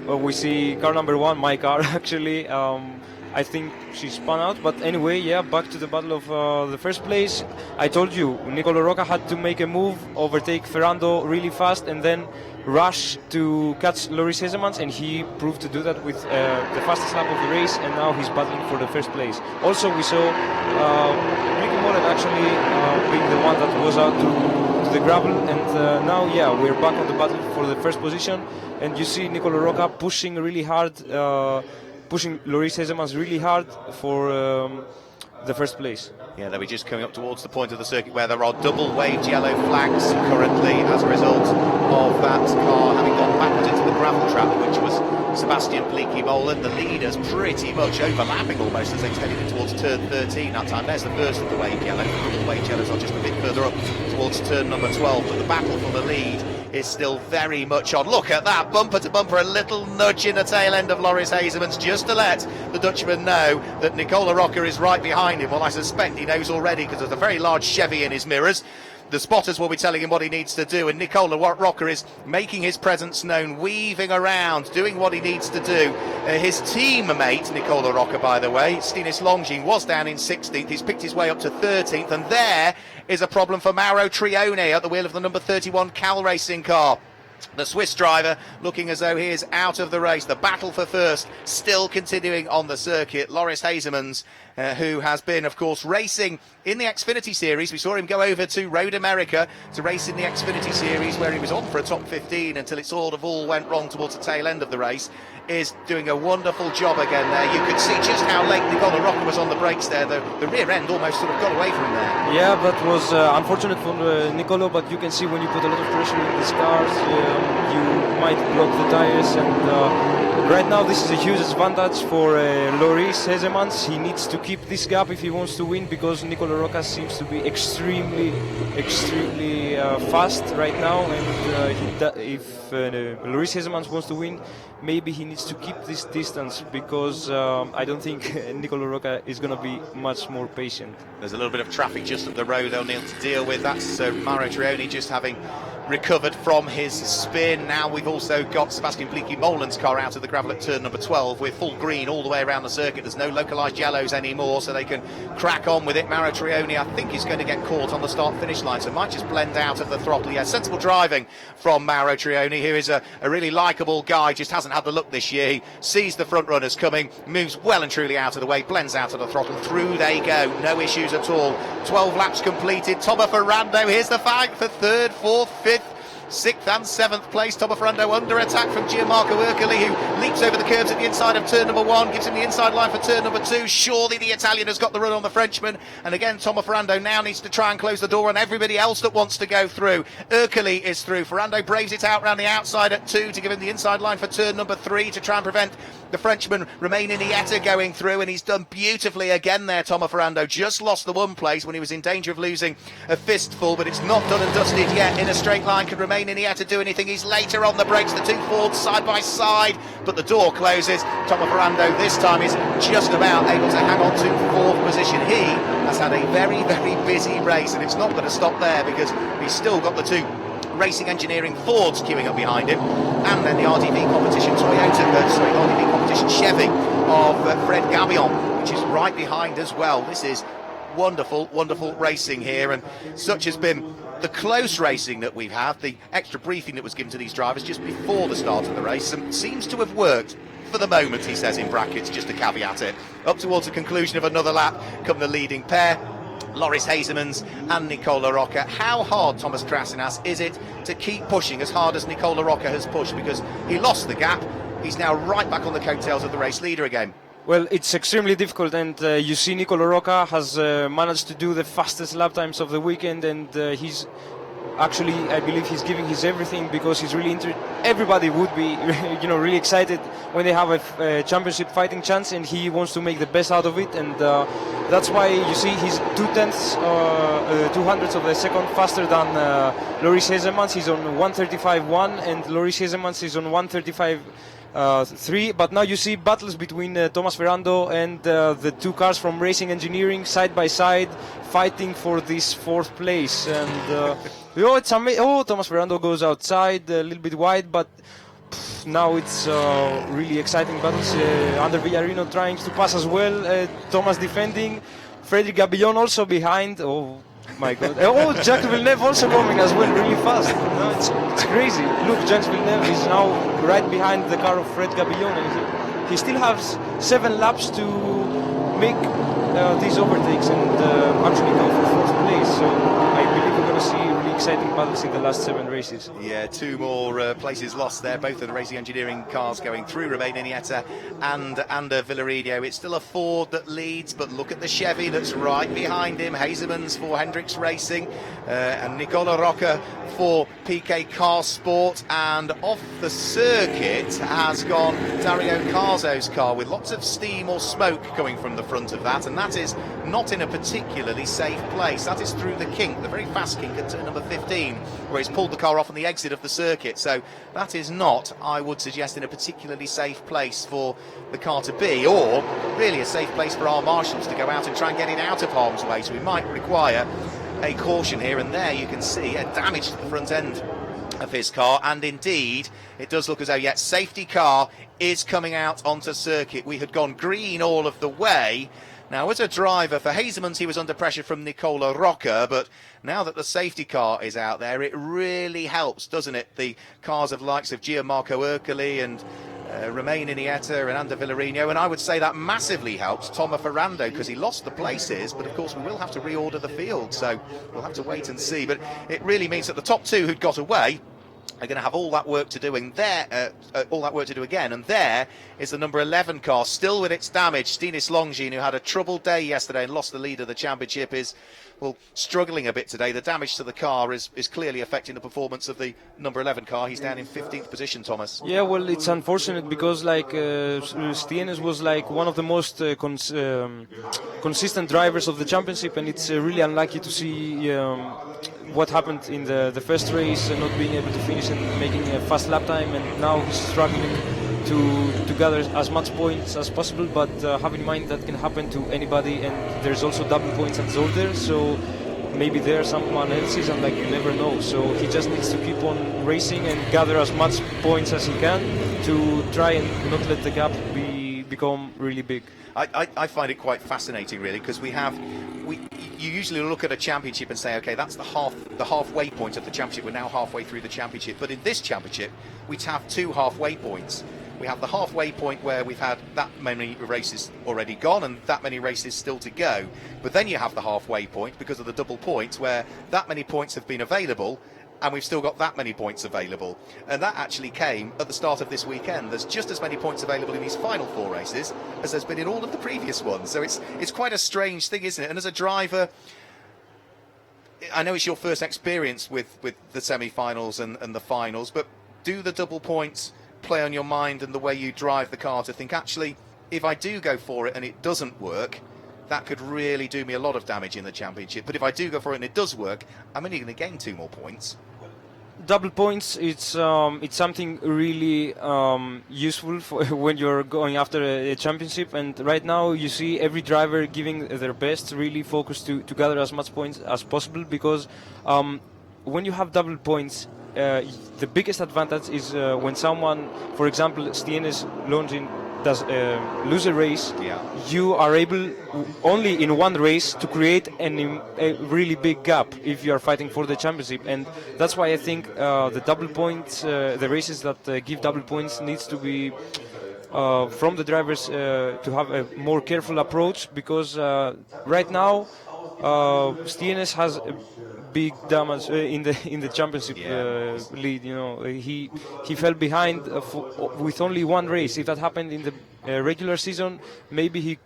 We see car number 1, my car, actually. I think she spun out, but anyway, yeah, back to the battle of the first place. I told you, Nicolo Rocca had to make a move, overtake Ferrando really fast, and then rush to catch Loris Hezemans, and he proved to do that with the fastest lap of the race, and now he's battling for the first place. Also, we saw Ricky Mullen actually being the one that was out to the gravel, and now, yeah, we're back on the battle for the first position, and you see Nicolo Rocca pushing really hard, pushing Loris Hezemans really hard for the first place. Yeah, they were just coming up towards the point of the circuit where there are double waved yellow flags currently as a result of that car having gone backwards into the gravel trap, which was Sebastian Bleekie-Boland. The leaders pretty much overlapping almost as they headed in towards turn 13 that time. There's the first of the waved yellow. The double waved yellows are just a bit further up towards turn number 12, but the battle for the lead is still very much on. Look at that, bumper to bumper, a little nudge in the tail end of Loris Hezemans just to let the Dutchman know that Nicolo Rocca is right behind him. Well, I suspect he knows already because there's a very large Chevy in his mirrors. The spotters will be telling him what he needs to do, and Nicolo Rocca is making his presence known, weaving around, doing what he needs to do. His teammate, Nicolo Rocca, by the way, Stinis Longin, was down in 16th. He's picked his way up to 13th, and there is a problem for Mauro Trione at the wheel of the number 31 Cal Racing car. The Swiss driver looking as though he is out of the race. The battle for first still continuing on the circuit. Loris Hezemans, who has been, of course, racing in the Xfinity Series. We saw him go over to Road America to race in the Xfinity Series, where he was on for a top 15 until it sort of all went wrong towards the tail end of the race. Is doing a wonderful job again there. You could see just how late Nicolo Rocca was on the brakes there. The rear end almost sort of got away from him there. Yeah, that was unfortunate for Nicolo, but you can see when you put a lot of pressure in these cars, you might block the tires, and right now this is a huge advantage for Loris Hezemans. He needs to keep this gap if he wants to win, because Nicolo Rocca seems to be extremely fast right now, and if Loris Hezemans wants to win, maybe he needs to keep this distance, because I don't think Nicolo Rocca is going to be much more patient. There's a little bit of traffic just up the road, O'Neill, to deal with. That's Mauro Trione just having recovered from his spin. Now we've also got Sebastian Bleeky-Molen's car out of the gravel at turn number 12 with full green all the way around the circuit. There's no localised yellows anymore, so they can crack on with it. Mauro Trione, I think, is going to get caught on the start-finish line, so might just blend out of the throttle. Yeah, sensible driving from Mauro Trione, who is a really likeable guy, just hasn't had the look this year. He sees the front runners coming, moves well and truly out of the way, blends out of the throttle, through they go, no issues at all. 12 laps completed. Tomo Ferrando, here's the fight for third, fourth, fifth, 6th and 7th place. Tomo Ferrando under attack from Gianmarco Ercoli, who leaps over the curbs at the inside of turn number 1, gives him the inside line for turn number 2. Surely the Italian has got the run on the Frenchman, and again Tomo Ferrando now needs to try and close the door on everybody else that wants to go through. Ercoli is through. Ferrando braves it out round the outside at 2 to give him the inside line for turn number 3 to try and prevent the Frenchman Romain Iniesta going through, and he's done beautifully again there. Tomo Ferrando just lost the 1 place when he was in danger of losing a fistful, but it's not done and dusted yet. In a straight line, can Romain Iniesta do anything? He's later on the brakes, the 2 Fords side by side, but the door closes. Tomo Ferrando this time is just about able to hang on to 4th position. He has had a very busy race, and it's not going to stop there, because he's still got the 2 Racing Engineering Fords queuing up behind him, and then the RDV competition RDV competition Chevy of Fred Gabion, which is right behind as well. This is wonderful racing here, and such has been the close racing that we've had. The extra briefing that was given to these drivers just before the start of the race seems to have worked for the moment, he says in brackets, just to caveat it. Up towards the conclusion of another lap come the leading pair, Loris Hezemans and Nicolo Rocca. How hard, Thomas Krasinas, is it to keep pushing as hard as Nicolo Rocca has pushed? Because he lost the gap. He's now right back on the coattails of the race leader again. Well, it's extremely difficult, and you see Nicolo Rocca has managed to do the fastest lap times of the weekend, and he's actually, I believe he's giving his everything, because he's really everybody would be really excited when they have a championship fighting chance, and he wants to make the best out of it, and that's why you see he's 2/10 of a second faster than Loris Hezemans. He's on 1:35.1, and Loris Hezemans is on 1:35.3, but now you see battles between Thomas Ferrando and the 2 cars from Racing Engineering side by side, fighting for this 4th place. And it's amazing. Thomas Ferrando goes outside a little bit wide, but now it's really exciting battles. Under Villarino trying to pass as well. Thomas defending. Frederic Gabillon also behind. Oh my God. Jacques Villeneuve also coming as well, really fast. No, it's crazy. Look, Jacques Villeneuve is now right behind the car of Fred Gabillon, and he still has 7 laps to make these overtakes and actually go for 4th place. So I believe we're going to see really exciting battles in the last 7 races. Yeah, 2 more places lost there. Both of the Racing Engineering cars going through, Romain Iniesta and Villarino. It's still a Ford that leads, but look at the Chevy that's right behind him. Hezemans for Hendricks Racing and Nicolo Rocca for PK Car Sport, and off the circuit has gone Dario Carzo's car with lots of steam or smoke coming from the front of that, and that that is not in a particularly safe place. That is through the kink, the very fast kink at turn number 15, where he's pulled the car off on the exit of the circuit. So that is not, I would suggest, in a particularly safe place for the car to be, or really a safe place for our marshals to go out and try and get it out of harm's way. So we might require a caution here. And there you can see a damage to the front end of his car, and indeed it does look as though, yes, safety car is coming out onto circuit. We had gone green all of the way. Now, as a driver for Hezemans, he was under pressure from Nicolo Rocca, but now that the safety car is out there, it really helps, doesn't it? The cars of likes of Gianmarco Ercoli and Romain Iniesta and Ander Villarino, and I would say that massively helps Tomo Ferrando, because he lost the places, but of course we will have to reorder the field, so we'll have to wait and see. But it really means that the top two who'd got away are going to have all that work to do, and all that work to do again. And there is the number 11 car, still with its damage. Stinis Longin, who had a troubled day yesterday and lost the lead of the championship, is struggling a bit today. The damage to the car is clearly affecting the performance of the number 11 car. He's down in 15th position, Thomas. Yeah, well, it's unfortunate because Stinis was one of the most consistent drivers of the championship, and it's really unlucky to see what happened in the first race, not being able to finish and making a fast lap time, and now he's struggling to gather as much points as possible, but have in mind that can happen to anybody, and there's also double points at Zolder, so maybe there's someone else's, and you never know. So he just needs to keep on racing and gather as much points as he can to try and not let the gap become really big. I find it quite fascinating, really, because you usually look at a championship and say, okay, that's the halfway point of the championship. We're now halfway through the championship, but in this championship we have two halfway points. We have the halfway point where we've had that many races already gone and that many races still to go, but then you have the halfway point because of the double points, where that many points have been available and we've still got that many points available, and that actually came at the start of this weekend. There's just as many points available in these final four races as there's been in all of the previous ones, so it's quite a strange thing, isn't it? And as a driver, I know it's your first experience with the semi-finals and the finals, but do the double points play on your mind and the way you drive the car to think, actually, if I do go for it and it doesn't work, that could really do me a lot of damage in the championship, but if I do go for it and it does work, I'm only going to gain 2 more points? Double points, it's something really useful for when you're going after a championship, and right now you see every driver giving their best, really focused to gather as much points as possible, because when you have double points, the biggest advantage is when someone, for example, Stinis Longin does lose a race, you are able only in one race to create a really big gap if you are fighting for the championship, and that's why I think the double points, the races that give double points, needs to be from the drivers to have a more careful approach, because right now Stinis has a big damage in the championship lead. He fell behind with only one race. If that happened in the regular season, maybe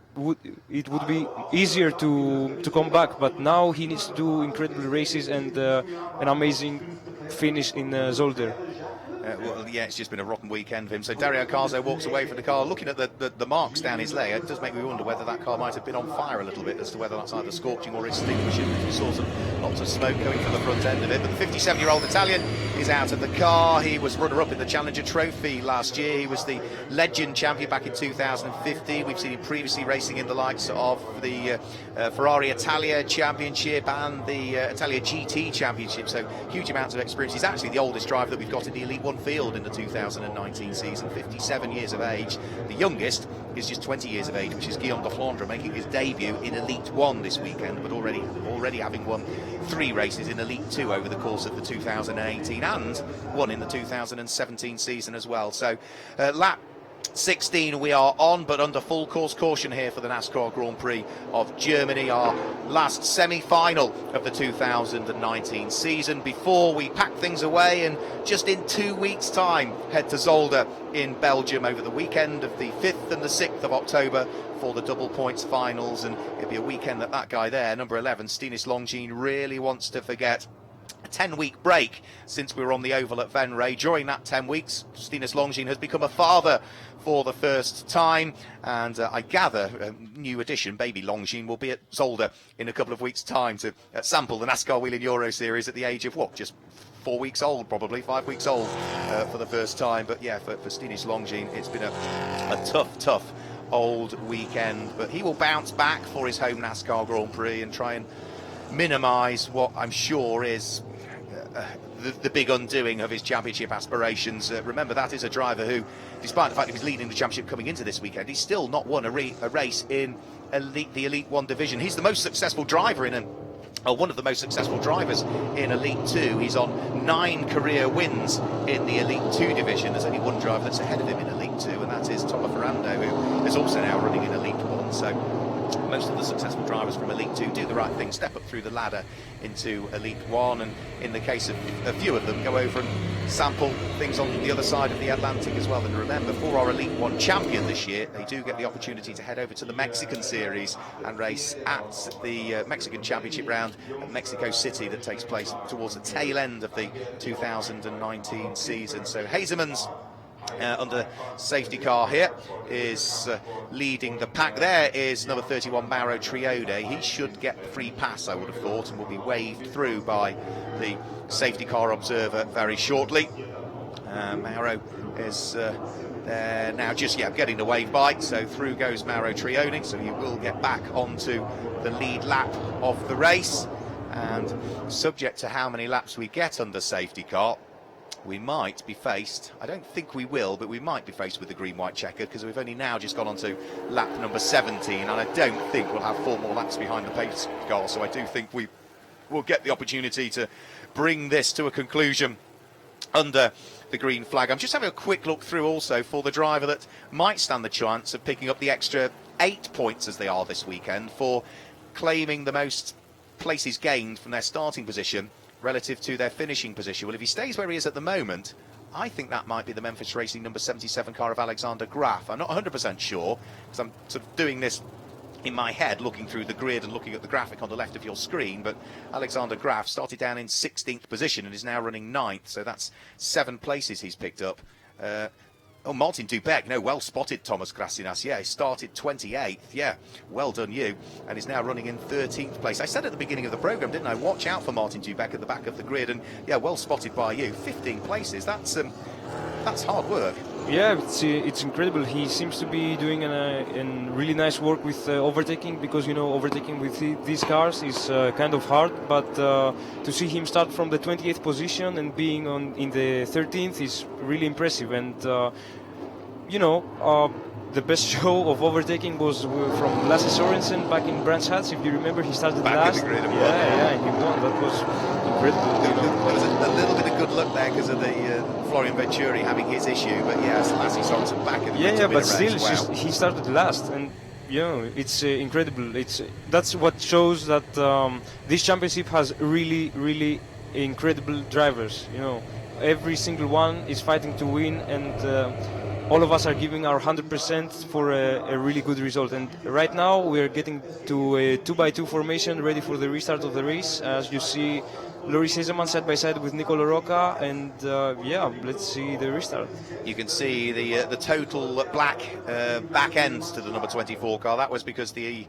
it would be easier to come back. But now he needs to do incredible races and an amazing finish in Zolder. Well, yeah, it's just been a rotten weekend for him. So Dario Carzo walks away from the car, looking at the marks down his leg. It does make me wonder whether that car might have been on fire a little bit, as to whether that's either scorching or extinguishing. We saw some lots of smoke coming from the front end of it. But the 57-year-old Italian is out of the car. He was runner-up in the Challenger Trophy last year. He was the Legend champion back in 2015. We've seen him previously racing in the likes of the Ferrari Italia Championship and the Italia GT Championship. So huge amounts of experience. He's actually the oldest driver that we've got in the Elite One field in the 2019 season, 57 years of age. The youngest is just 20 years of age, which is Guillaume de Flandre, making his debut in Elite One this weekend, but already having won 3 races in Elite 2 over the course of the 2018 and one in the 2017 season as well. So lap 16 we are on, but under full course caution here for the NASCAR Grand Prix of Germany, our last semi-final of the 2019 season, before we pack things away and just in 2 weeks' time head to Zolder in Belgium over the weekend of the 5th and the 6th of October for the double points finals. And it'll be a weekend that guy there, number 11, Stinis Longin, really wants to forget. A 10-week break since we were on the oval at Venray. During that 10 weeks, Stinis Longin has become a father for the first time, and I gather a new addition, baby Longines, will be at Zolder in a couple of weeks' time to sample the NASCAR Whelen Euro Series at the age of, what, just 4 weeks old, probably 5 weeks old for the first time. But yeah, for Stinish Longines, it's been a tough old weekend, but he will bounce back for his home NASCAR Grand Prix and try and minimise what I'm sure is the big undoing of his championship aspirations. Remember, that is a driver who, despite the fact he was leading the championship coming into this weekend, he's still not won a race in the Elite 1 division. He's the most successful driver in one of the most successful drivers in Elite 2. He's on 9 career wins in the Elite 2 division. There's only one driver that's ahead of him in Elite 2, and that is Tomo Ferrando, who is also now running in Elite 1. So most of the successful drivers from Elite 2 do the right thing, step up through the ladder into Elite 1, and in the case of a few of them, go over and sample things on the other side of the Atlantic as well. And remember, for our Elite 1 champion this year, they do get the opportunity to head over to the Mexican Series and race at the Mexican Championship round at Mexico City that takes place towards the tail end of the 2019 season. So Hezemans under safety car here is leading the pack. There is number 31 Mauro Triode. He should get free pass, I would have thought, and will be waved through by the safety car observer very shortly. Mauro is there now, just getting the wave by, so through goes Mauro Triode, so he will get back onto the lead lap of the race, and subject to how many laps we get under safety car, we might be faced, I don't think we will, but we might be faced with the green-white checkered, because we've only now just gone on to lap number 17, and I don't think we'll have 4 more laps behind the pace car, so I do think we will get the opportunity to bring this to a conclusion under the green flag. I'm just having a quick look through also for the driver that might stand the chance of picking up the extra 8 points as they are this weekend for claiming the most places gained from their starting position relative to their finishing position. Well, if he stays where he is at the moment, I think that might be the Memphis Racing number 77 car of Alexander Graf. I'm not 100% sure, because I'm sort of doing this in my head, looking through the grid and looking at the graphic on the left of your screen, but Alexander Graf started down in 16th position and is now running 9th, so that's 7 places he's picked up. Martin Dubek, no, well spotted, Thomas Grasinas. Yeah, he started 28th. Yeah, well done you. And is now running in 13th place. I said at the beginning of the programme, didn't I? Watch out for Martin Dubek at the back of the grid. And yeah, well spotted by you. 15 places. That's hard work. Yeah, it's incredible. He seems to be doing a really nice work with overtaking, because overtaking with these cars is kind of hard. But to see him start from the 28th position and being in the 13th is really impressive. And the best show of overtaking was from Lasse Sorensen back in Brands Hatch. If you remember, he started back last. At the grid and he won. That was incredible. There was a little bit of good luck there because of the Florian Venturi having his issue, but yes, Lasse Sorensen back in the grid. Yeah, but still, wow. he started last, and it's incredible. That's what shows that this championship has really incredible drivers. Every single one is fighting to win, and all of us are giving our 100% for a really good result. And right now we're getting to a 2x2 formation, ready for the restart of the race. As you see, Loris Hezemans side by side with Nicolo Rocca, and let's see the restart. You can see the total black back end to the number 24 car. That was because the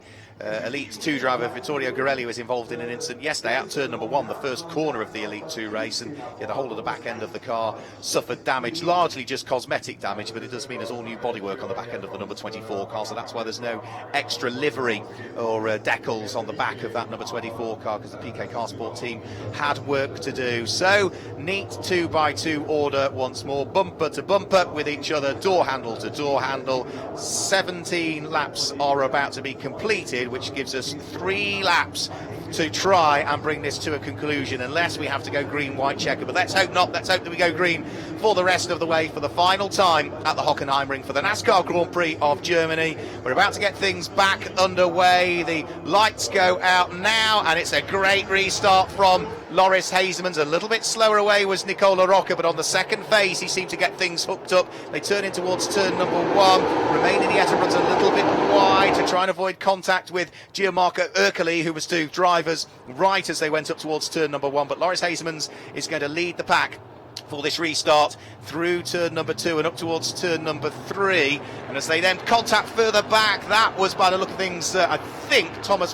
Elite 2 driver Vittorio Gorelli was involved in an incident yesterday at turn number 1, the first corner of the Elite 2 race, and the whole of the back end of the car suffered damage, largely just cosmetic damage, but it does mean there's all new bodywork on the back end of the number 24 car, so that's why there's no extra livery or decals on the back of that number 24 car, because the PK Car Sport team had work to do. So neat 2x2 order once more, bumper to bumper with each other, door handle to door handle. 17 laps are about to be completed, which gives us 3 laps to try and bring this to a conclusion, unless we have to go green-white checker. But let's hope not. Let's hope that we go green for the rest of the way for the final time at the Hockenheimring for the NASCAR Grand Prix of Germany. We're about to get things back underway. The lights go out now, and it's a great restart from Loris Hezemans. A little bit slower away was Nicolo Rocca, but on the second phase he seemed to get things hooked up. They turn in towards turn number 1. Romain Iniesta runs a little bit wide to try and avoid contact with Gianmarco Ercoli, who was 2 drivers right as they went up towards turn number 1. But Loris Hezemans is going to lead the pack for this restart through turn number 2 and up towards turn number 3. And as they then contact further back, that was, by the look of things, I think Toma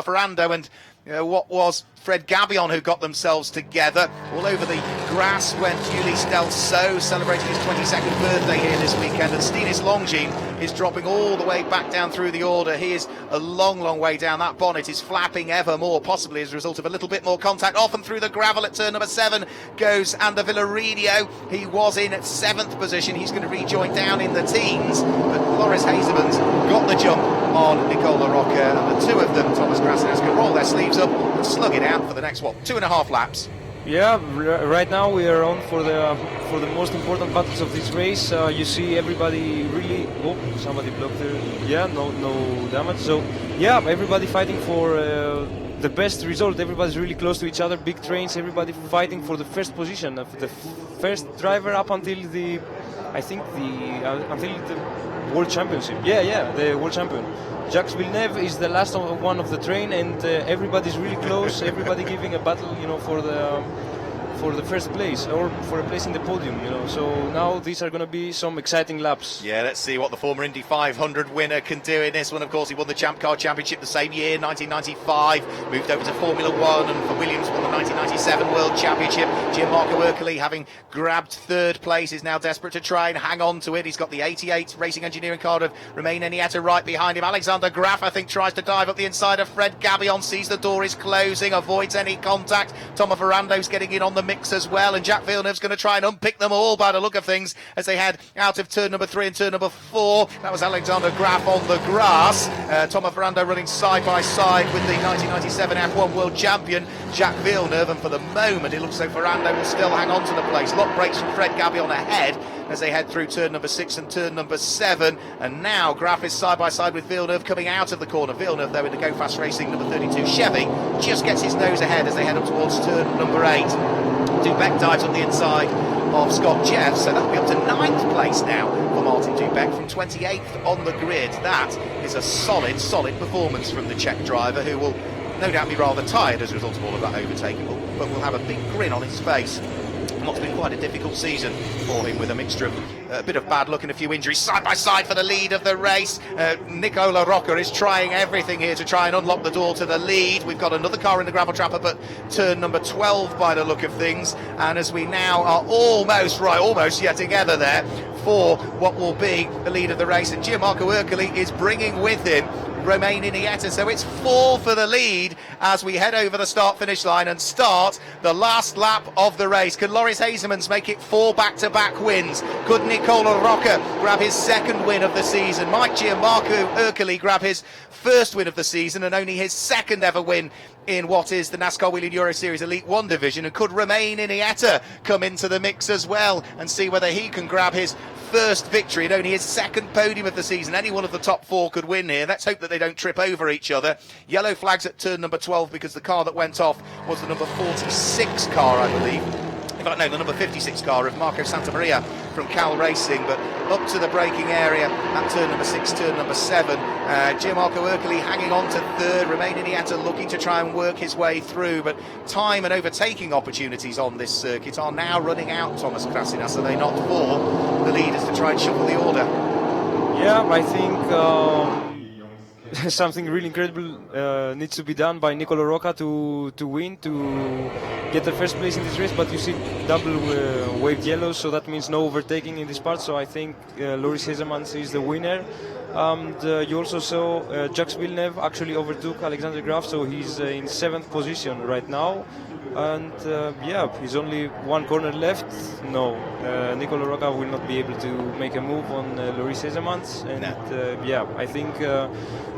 Ferrando and what was Fred Gabion who got themselves together. All over the grass went Ulysse Delceau, celebrating his 22nd birthday here this weekend, and Stinis Longines is dropping all the way back down through the order. He is a long, long way down. That bonnet is flapping ever more, possibly as a result of a little bit more contact. Off and through the gravel at turn number 7 goes Ander Villaredio. He was in at 7th position. He's going to rejoin down in the teens, but Loris Hezemans got the jump on Nicolo Rocca, and the two of them, Thomas Krasinas, can roll their sleeves up and slug it out for the next, 2.5 laps. Yeah, right now we are on for the most important battles of this race. You see everybody really. Oh, somebody blocked there. Yeah, no damage. So yeah, everybody fighting for the best result. Everybody's really close to each other. Big trains. Everybody fighting for the first position of the first driver up until the, I think until the World Championship. Yeah, the World Champion. Jacques Villeneuve is the last one of the train, and everybody's really close. Everybody giving a battle, for the first place or for a place in the podium, So now these are going to be some exciting laps. Yeah, let's see what the former Indy 500 winner can do in this one. Of course, he won the Champ Car Championship the same year, 1995. Moved over to Formula One, and for Williams won the 1997 World Championship. Gianmarco Ercoli, having grabbed 3rd place, is now desperate to try and hang on to it. He's got the 88 Racing Engineering car of Romain Enietta right behind him. Alexander Graf, I think, tries to dive up the inside of Fred Gabion, sees the door is closing, avoids any contact. Toma Ferrando's getting in on the mix as well, and Jacques Villeneuve's going to try and unpick them all by the look of things as they head out of turn number 3 and turn number 4. That was Alexander Graf on the grass. Toma Ferrando running side by side with the 1997 F1 World Champion Jacques Villeneuve, and for the moment it looks like Ferrando will still hang on to the place. Lock breaks from Fred Gabion ahead as they head through turn number 6 and turn number 7, and now Graf is side by side with Villeneuve coming out of the corner. Villeneuve, though, in the Go Fast Racing number 32 Chevy, just gets his nose ahead as they head up towards turn number 8. Dubek dives on the inside of Scott Jeff, so that'll be up to 9th place now for Martin Dubek from 28th on the grid. That is a solid performance from the Czech driver, who will no doubt be rather tired as a result of all of that overtaking, but will have a big grin on his face. What's been quite a difficult season for him, with a mixture of a bit of bad luck and a few injuries. Side by side for the lead of the race. Nicolo Rocca is trying everything here to try and unlock the door to the lead. We've got another car in the gravel trap up at turn number 12 by the look of things, and as we now are almost together there for what will be the lead of the race, and Gianmarco Ercoli is bringing with him Romain Iniesta, so it's 4 for the lead as we head over the start-finish line and start the last lap of the race. Can Loris Hezemans make it 4 back-to-back wins? Could Nicolo Rocca grab his 2nd win of the season? Might Gianmarco Ercoli grab his 1st win of the season and only his 2nd ever win in what is the NASCAR Whelen Euro Series Elite 1 division? And could Romain Iniesta come into the mix as well and see whether he can grab his 1st victory and only his 2nd podium of the season? Any one of the top 4 could win here. Let's hope that they don't trip over each other. Yellow flags at turn number 12 because the car that went off was the number 46 car, I believe. In fact, no, the number 56 car of Marco Santamaria from Cal Racing, but up to the braking area at turn number 6, turn number 7. Gianmarco Ercoli hanging on to 3rd, Romain Iniesta looking to try and work his way through, but time and overtaking opportunities on this circuit are now running out, Thomas Krasinas, are they not, for the leaders to try and shuffle the order? Yeah, I think something really incredible needs to be done by Nicolo Rocca to win, to get the 1st place in this race, but you see double waved yellows, so that means no overtaking in this part, so I think Loris Hezemans is the winner. And you also saw Jacques Villeneuve actually overtook Alexander Graf, so he's in 7th position right now. And he's only 1 corner left. No, Nicolo Rocca will not be able to make a move on Loris Hezemans. And I think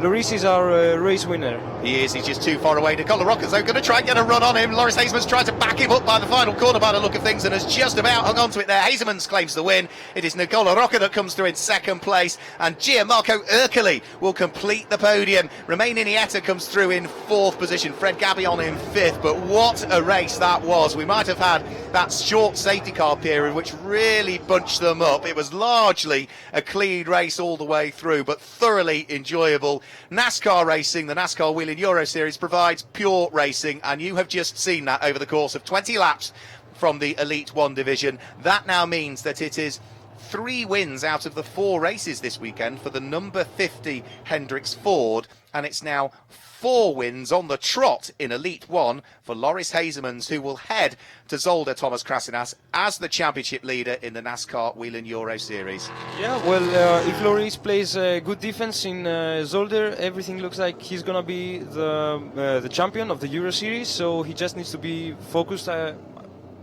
Loris is our race winner. He is, he's just too far away. Nicolo Rocca's going to try and get a run on him. Loris Hezemans tried to back him up by the final corner by the look of things and has just about hung on to it there. Hezemans claims the win. It is Nicolo Rocca that comes through in 2nd place, and Gianmarco Ercoli will complete the podium. Romain Iniesta comes through in 4th position, Fred Gabion in 5th, but what a race that was. We might have had that short safety car period which really bunched them up. It was largely a clean race all the way through, but thoroughly enjoyable. NASCAR racing, the NASCAR Whelen Euro Series, provides pure racing, and you have just seen that over the course of 20 laps from the Elite 1 division. That now means that it is 3 wins out of the 4 races this weekend for the number 50 Hendricks Ford, and it's now 4 wins on the trot in Elite 1 for Loris Hezemans, who will head to Zolder Thomas Krasinas as the championship leader in the NASCAR Whelen Euro Series. Yeah, well, if Loris plays good defense in Zolder, everything looks like he's gonna be the champion of the Euro Series. So he just needs to be focused.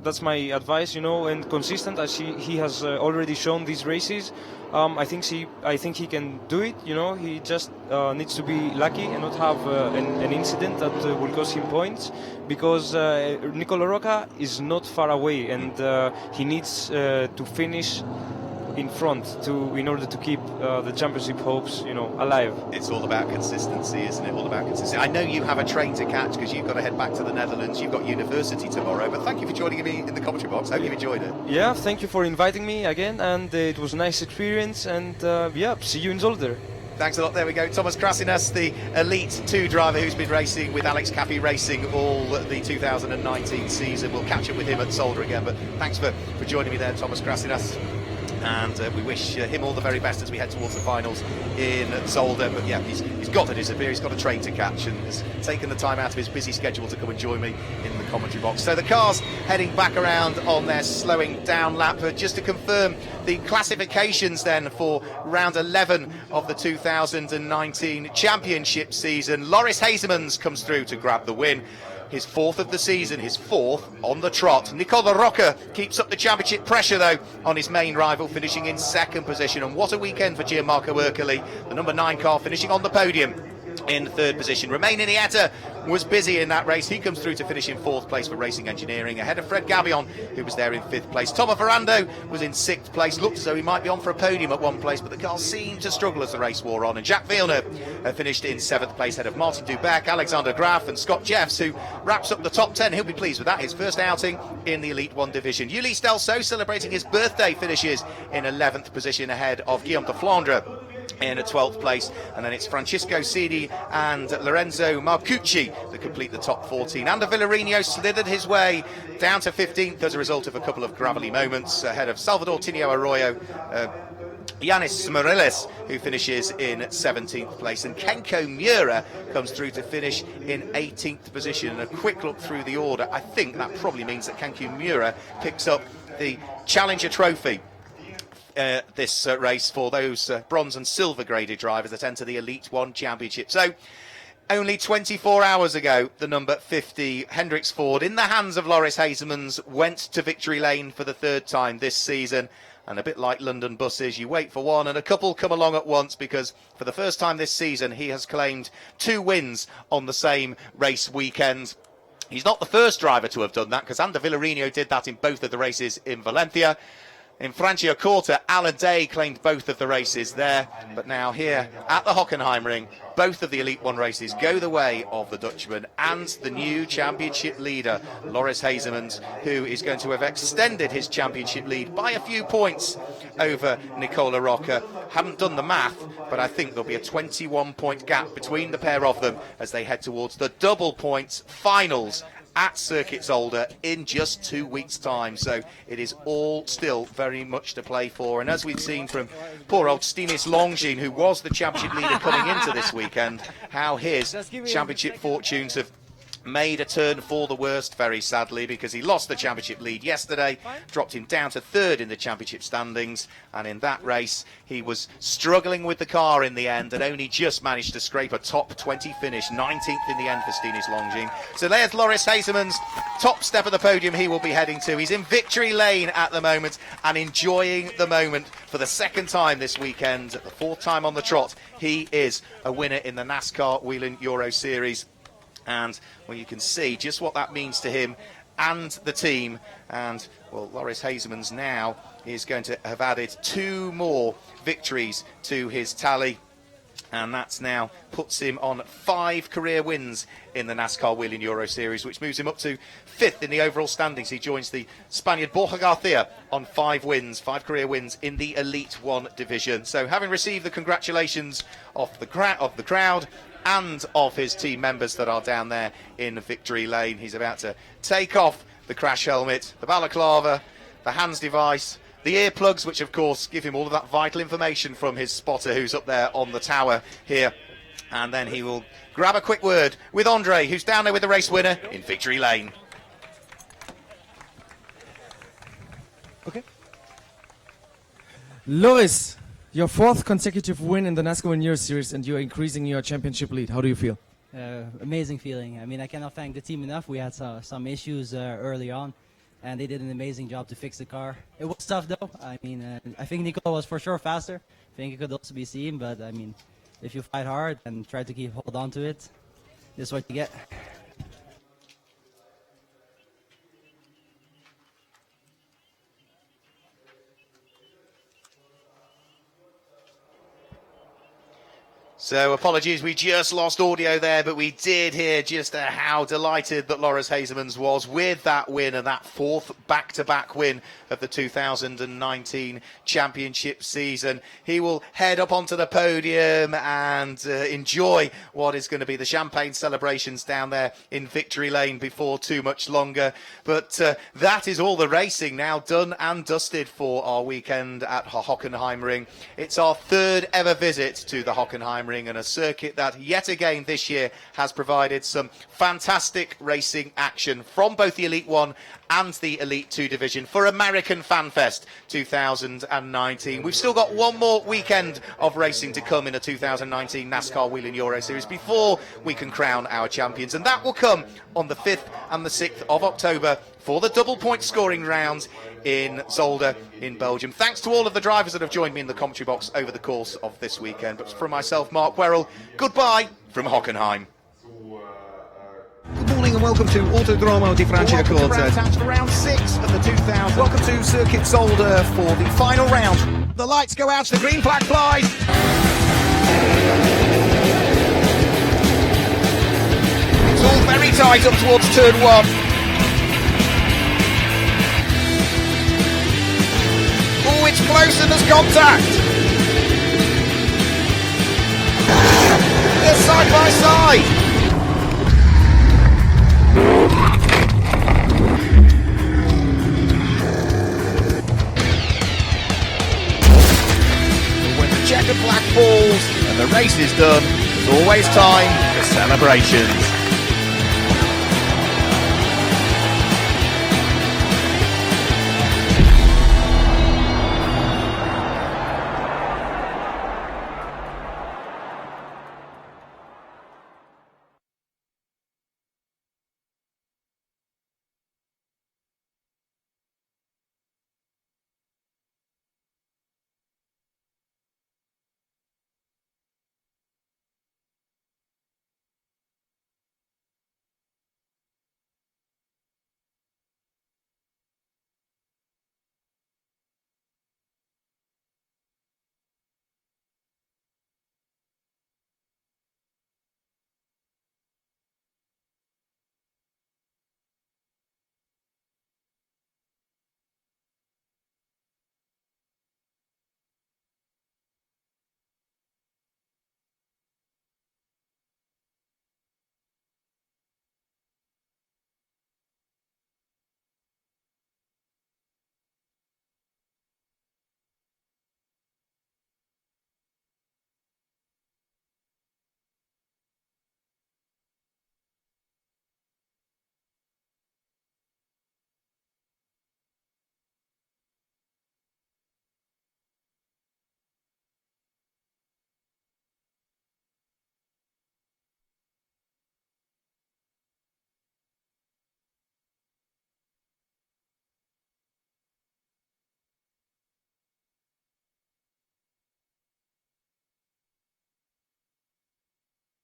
That's my advice, and consistent, as he has already shown these races. I think he can do it. He just needs to be lucky and not have an incident that will cost him points, because Nicolo Rocca is not far away, and he needs to finish in front in order to keep the championship hopes, alive. It's all about consistency, isn't it? All about consistency. I know you have a train to catch because you've got to head back to the Netherlands. You've got university tomorrow, but thank you for joining me in the commentary box. I hope you've enjoyed it. Yeah, thank you for inviting me again, and it was a nice experience, and see you in Zolder. Thanks a lot. There we go. Thomas Krasinas, the Elite 2 driver who's been racing with Alex Cappy Racing all the 2019 season. We'll catch up with him at Zolder again, but thanks for joining me there, Thomas Krasinas. And we wish him all the very best as we head towards the finals in Zolder. But yeah, he's got to disappear. He's got a train to catch and has taken the time out of his busy schedule to come and join me in the commentary box. So the cars heading back around on their slowing down lap. Just to confirm the classifications then for round 11 of the 2019 championship season. Loris Hezemans comes through to grab the win. His 4th of the season, his 4th on the trot. Nicolo Rocca keeps up the championship pressure, though, on his main rival, finishing in 2nd position. And what a weekend for Gianmarco Ercoli, the number 9 car, finishing on the podium in 3rd position. Romain Iniesta was busy in that race. He comes through to finish in 4th place for Racing Engineering, ahead of Fred Gabion, who was there in 5th place. Tomo Ferrando was in 6th place. Looked as though he might be on for a podium at one place, but the car seemed to struggle as the race wore on. And Jacques Villeneuve finished in 7th place, ahead of Martin Dubec, Alexander Graf and Scott Jeffs, who wraps up the top 10. He'll be pleased with that. His first outing in the Elite 1 division. Ulysse Delso, celebrating his birthday, finishes in 11th position, ahead of Guillaume de Flandre in a 12th place, and then it's Francisco Sidi and Lorenzo Marcucci that complete the top 14. Ander Villarino slithered his way down to 15th as a result of a couple of gravelly moments, ahead of Salvador Tinio Arroyo, Yanis Moriles, who finishes in 17th place, and Kenko Miura comes through to finish in 18th position. And a quick look through the order, I think that probably means that Kenko Miura picks up the Challenger Trophy this race for those bronze and silver graded drivers that enter the Elite 1 Championship. So only 24 hours ago, the number 50 Hendricks Ford, in the hands of Loris Hezemans, went to victory lane for the 3rd time this season. And a bit like London buses, you wait for one and a couple come along at once, because for the first time this season he has claimed 2 wins on the same race weekend. He's not the first driver to have done that, because Ander Villarino did that in both of the races in Valencia. In Franciacorta, Alain claimed both of the races there, but now here at the Hockenheimring, both of the Elite 1 races go the way of the Dutchman and the new championship leader, Loris Hezemans, who is going to have extended his championship lead by a few points over Nicolo Rocca. Haven't done the math, but I think there'll be a 21-point gap between the pair of them as they head towards the double points finals at Circuit Zolder in just 2 weeks' time. So it is all still very much to play for. And as we've seen from poor old Stinis Longines, who was the championship leader coming into this weekend, how his championship fortunes have made a turn for the worst, very sadly, because he lost the championship lead yesterday, dropped him down to 3rd in the championship standings, and in that race he was struggling with the car in the end and only just managed to scrape a top 20 finish, 19th in the end for Stinis Longines. So there's Loris Hezemans, top step of the podium he will be heading to. He's in victory lane at the moment and enjoying the moment for the 2nd time this weekend, the 4th time on the trot. He is a winner in the NASCAR Whelen Euro Series. And, well, you can see just what that means to him and the team. And, well, Loris Hezemans now is going to have added 2 more victories to his tally. And that's now puts him on 5 career wins in the NASCAR Whelen Euro Series, which moves him up to 5th in the overall standings. He joins the Spaniard Borja Garcia on 5 wins, 5 career wins in the Elite 1 division. So having received the congratulations of the crowd and of his team members that are down there in victory lane, he's about to take off the crash helmet, the balaclava, the hands device, the earplugs, which of course give him all of that vital information from his spotter who's up there on the tower here. And then he will grab a quick word with Andre, who's down there with the race winner in victory lane. Okay. Loris, your 4th consecutive win in the NASCAR Whelen Euro Series, and you're increasing your championship lead. How do you feel? Amazing feeling. I mean, I cannot thank the team enough. We had some issues early on, and they did an amazing job to fix the car. It was tough though. I mean, I think Nicolo was for sure faster. I think it could also be seen, but I mean, if you fight hard and try to hold on to it, this is what you get. So apologies, we just lost audio there, but we did hear just how delighted that Loris Hezemans was with that win and that 4th back-to-back win of the 2019 championship season. He will head up onto the podium and enjoy what is going to be the champagne celebrations down there in victory lane before too much longer. But that is all the racing now done and dusted for our weekend at Hockenheimring. It's our 3rd ever visit to the Hockenheimring, and a circuit that yet again this year has provided some fantastic racing action from both the Elite 1 and the Elite 2 division for American Fan Fest 2019. We've still got one more weekend of racing to come in the 2019 NASCAR Whelen Euro Series before we can crown our champions, and that will come on the 5th and the 6th of October for the double point scoring rounds in Zolder in Belgium. Thanks to all of the drivers that have joined me in the commentary box over the course of this weekend. But from myself, Mark Werrell, goodbye from Hockenheim. Good morning and welcome to Autodromo di Franciacorta. To round 6 of the 2000. Welcome to Circuit Zolder for the final round. The lights go out, the green flag flies. It's all very tight up towards turn 1. Oh, it's close and there's contact. They're side by side. When the checkered flag falls and the race is done, there's always time for celebrations.